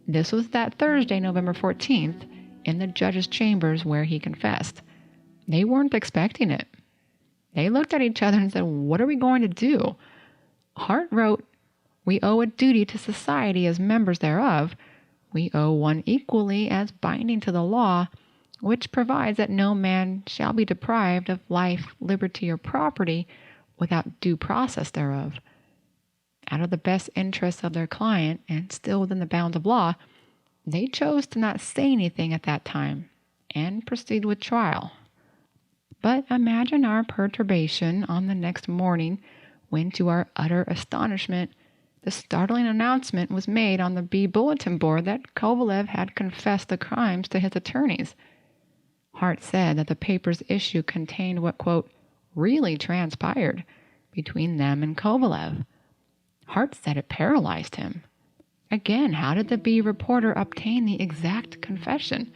This was that Thursday, November 14th, in the judge's chambers where he confessed. They weren't expecting it. They looked at each other and said, "What are we going to do?" Hart wrote, "We owe a duty to society as members thereof. We owe one equally as binding to the law, which provides that no man shall be deprived of life, liberty, or property without due process thereof." Out of the best interests of their client, and still within the bounds of law, they chose to not say anything at that time and proceed with trial. But imagine our perturbation on the next morning when, to our utter astonishment, the startling announcement was made on the B bulletin board that Kovalev had confessed the crimes to his attorneys. Hart said that the paper's issue contained what, quote, really transpired between them and Kovalev. Hart said it paralyzed him. Again, how did the B reporter obtain the exact confession?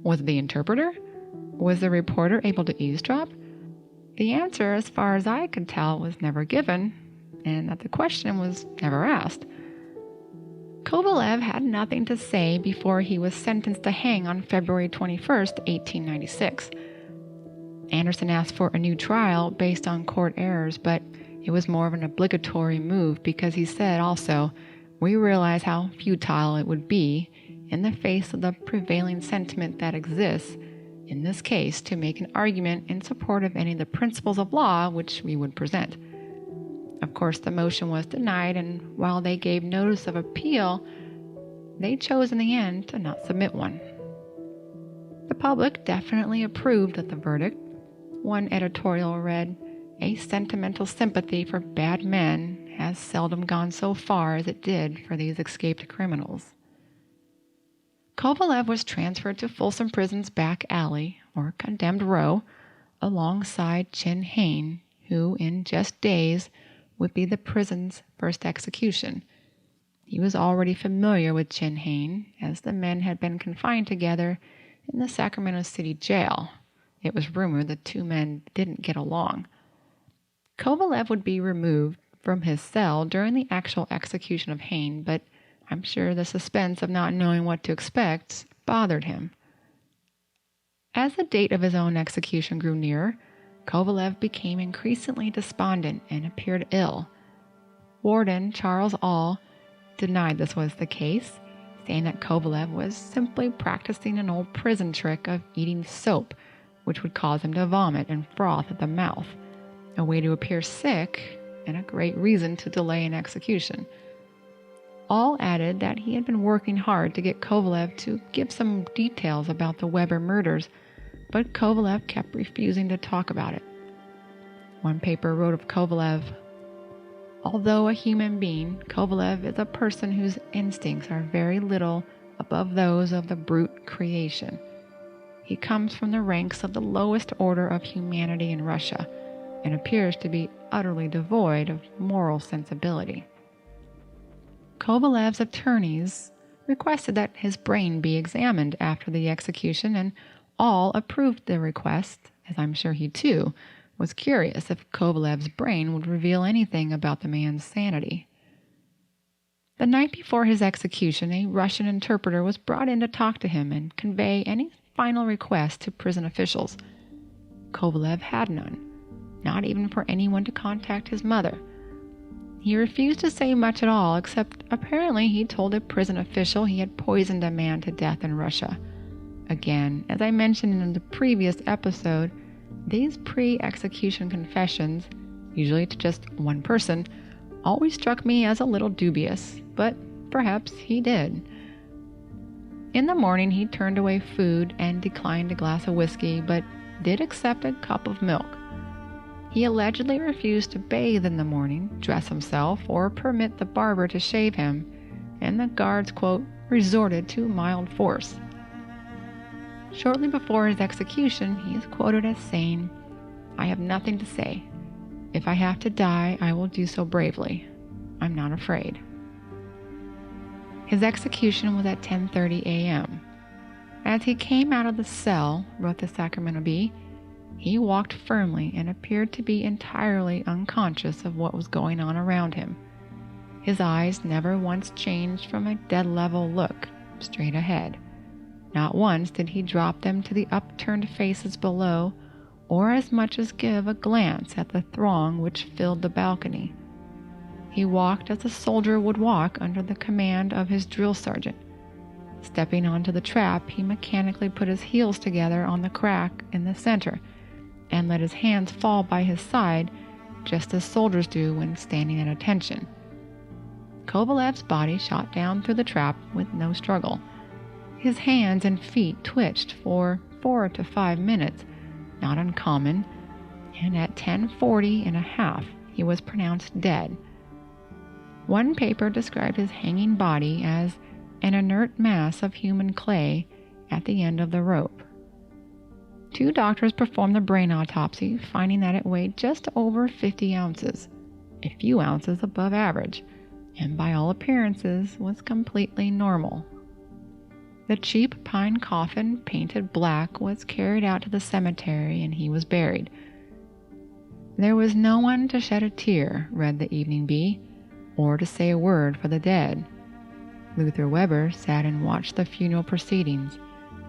Was it the interpreter? Was the reporter able to eavesdrop? The answer, as far as I could tell, was never given, and that the question was never asked. Kovalev had nothing to say before he was sentenced to hang on February 21st, 1896. Anderson asked for a new trial based on court errors, but it was more of an obligatory move because he said also, "We realize how futile it would be in the face of the prevailing sentiment that exists in this case to make an argument in support of any of the principles of law which we would present." Of course, the motion was denied, and while they gave notice of appeal, they chose in the end to not submit one. The public definitely approved of the verdict. One editorial read, "A sentimental sympathy for bad men has seldom gone so far as it did for these escaped criminals." Kovalev was transferred to Folsom Prison's back alley, or condemned row, alongside Chin Hain, who in just days would be the prison's first execution. He was already familiar with Chin Hain, as the men had been confined together in the Sacramento City jail. It was rumored the two men didn't get along. Kovalev would be removed from his cell during the actual execution of Hain, but I'm sure the suspense of not knowing what to expect bothered him. As the date of his own execution grew nearer, Kovalev became increasingly despondent and appeared ill. Warden Charles All denied this was the case, saying that Kovalev was simply practicing an old prison trick of eating soap, which would cause him to vomit and froth at the mouth, a way to appear sick and a great reason to delay an execution. All added that he had been working hard to get Kovalev to give some details about the Weber murders, but Kovalev kept refusing to talk about it. One paper wrote of Kovalev, "Although a human being, Kovalev is a person whose instincts are very little above those of the brute creation. He comes from the ranks of the lowest order of humanity in Russia and appears to be utterly devoid of moral sensibility." Kovalev's attorneys requested that his brain be examined after the execution, and All approved the request, as I'm sure he too was curious if Kovalev's brain would reveal anything about the man's sanity. The night before his execution, a Russian interpreter was brought in to talk to him and convey any final request to prison officials. Kovalev had none, not even for anyone to contact his mother. He refused to say much at all, except apparently he told a prison official he had poisoned a man to death in Russia. Again, as I mentioned in the previous episode, these pre-execution confessions, usually to just one person, always struck me as a little dubious, but perhaps he did. In the morning, he turned away food and declined a glass of whiskey, but did accept a cup of milk. He allegedly refused to bathe in the morning, dress himself, or permit the barber to shave him, and the guards, quote, resorted to mild force. Shortly before his execution, he is quoted as saying, "I have nothing to say. If I have to die, I will do so bravely. I'm not afraid." His execution was at 10:30 a.m. As he came out of the cell, wrote the Sacramento Bee, he walked firmly and appeared to be entirely unconscious of what was going on around him. His eyes never once changed from a dead-level look straight ahead. Not once did he drop them to the upturned faces below, or as much as give a glance at the throng which filled the balcony. He walked as a soldier would walk under the command of his drill sergeant. Stepping onto the trap, he mechanically put his heels together on the crack in the center and let his hands fall by his side, just as soldiers do when standing at attention. Kovalev's body shot down through the trap with no struggle. His hands and feet twitched for 4 to 5 minutes, not uncommon, and at 10:40 and a half, he was pronounced dead. One paper described his hanging body as an inert mass of human clay at the end of the rope. 2 doctors performed the brain autopsy, finding that it weighed just over 50 ounces, a few ounces above average, and by all appearances was completely normal. The cheap pine coffin, painted black, was carried out to the cemetery and he was buried. "There was no one to shed a tear," read the Evening Bee, "or to say a word for the dead." Luther Weber sat and watched the funeral proceedings,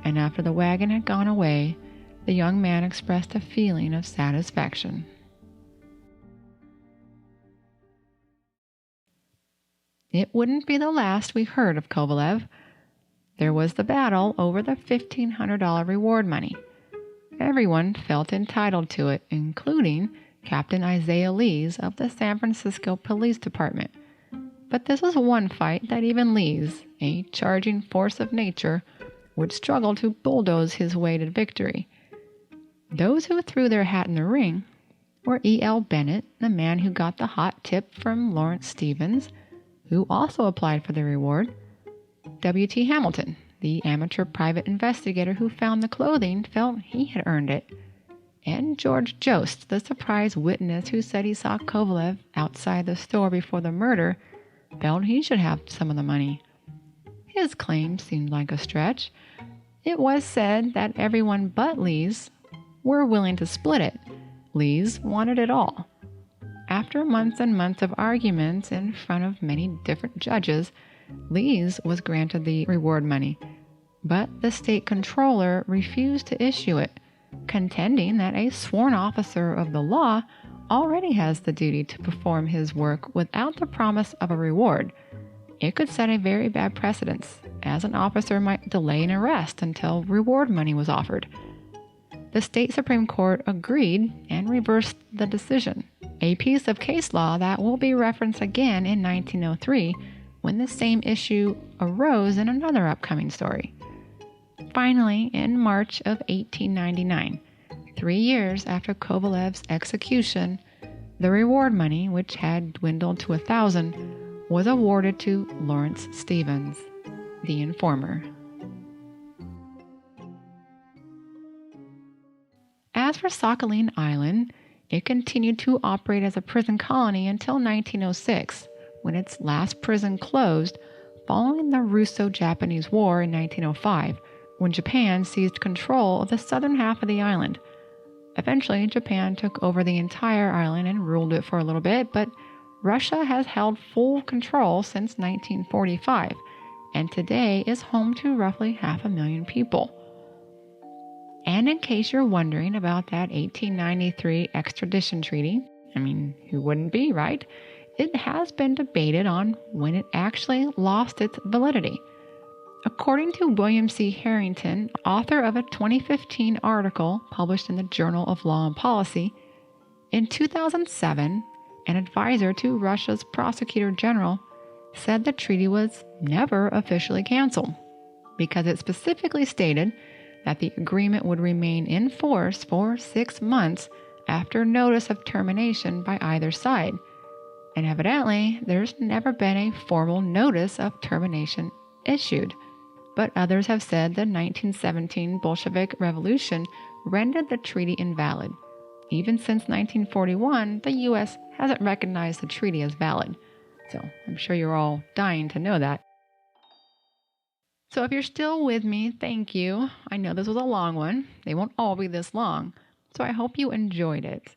and after the wagon had gone away, the young man expressed a feeling of satisfaction. It wouldn't be the last we heard of Kovalev. There was the battle over the $1,500 reward money. Everyone felt entitled to it, including Captain Isaiah Lees of the San Francisco Police Department. But this was one fight that even Lees, a charging force of nature, would struggle to bulldoze his way to victory. Those who threw their hat in the ring were E.L. Bennett, the man who got the hot tip from Lawrence Stevens, who also applied for the reward, W.T. Hamilton, the amateur private investigator who found the clothing, felt he had earned it, and George Jost, the surprise witness who said he saw Kovalev outside the store before the murder, felt he should have some of the money. His claim seemed like a stretch. It was said that everyone but Lees were willing to split it. Lees wanted it all. after months and months of arguments in front of many different judges, Lees was granted the reward money, but the state controller refused to issue it, contending that a sworn officer of the law already has the duty to perform his work without the promise of a reward. It could set a very bad precedent, as an officer might delay an arrest until reward money was offered. The state Supreme Court agreed and reversed the decision, a piece of case law that will be referenced again in 1903 when the same issue arose in another upcoming story. Finally, in March of 1899, 3 years after Kovalev's execution, the reward money, which had dwindled to 1,000, was awarded to Lawrence Stevens, the informer. As for Sakhalin Island, it continued to operate as a prison colony until 1906, when its last prison closed following the Russo-Japanese War in 1905, when Japan seized control of the southern half of the island. Eventually, Japan took over the entire island and ruled it for a little bit, but Russia has held full control since 1945, and today is home to roughly 500,000 people. And in case you're wondering about that 1893 extradition treaty, who wouldn't be, right? It has been debated on when it actually lost its validity. According to William C. Harrington, author of a 2015 article published in the Journal of Law and Policy, in 2007, an advisor to Russia's Prosecutor General said the treaty was never officially canceled because it specifically stated that the agreement would remain in force for 6 months after notice of termination by either side. And evidently, there's never been a formal notice of termination issued. But others have said the 1917 Bolshevik Revolution rendered the treaty invalid. Even since 1941, the U.S. hasn't recognized the treaty as valid. So I'm sure you're all dying to know that. So if you're still with me, thank you. I know this was a long one. They won't all be this long. So I hope you enjoyed it.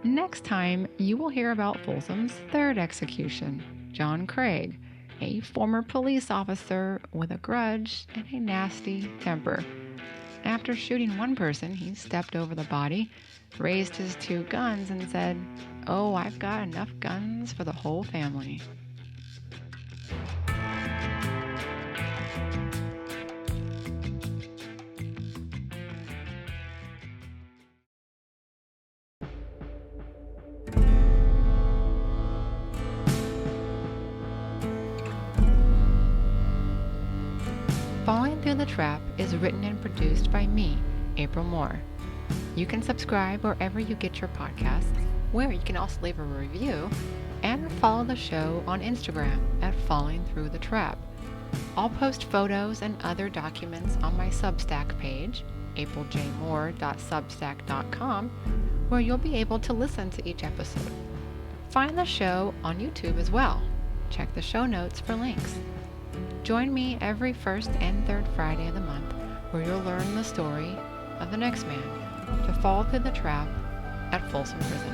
Next time, you will hear about Folsom's third execution, John Craig, a former police officer with a grudge and a nasty temper. After shooting one person, he stepped over the body, raised his 2 guns, and said, "Oh, I've got enough guns for the whole family." Falling Through the Trap is written and produced by me, April Moore. You can subscribe wherever you get your podcasts, where you can also leave a review, and follow the show on Instagram at Falling Through the Trap. I'll post photos and other documents on my Substack page, apriljmoore.substack.com, where you'll be able to listen to each episode. Find the show on YouTube as well. Check the show notes for links. Join me every first and third Friday of the month, where you'll learn the story of the next man to fall through the trap at Folsom Prison.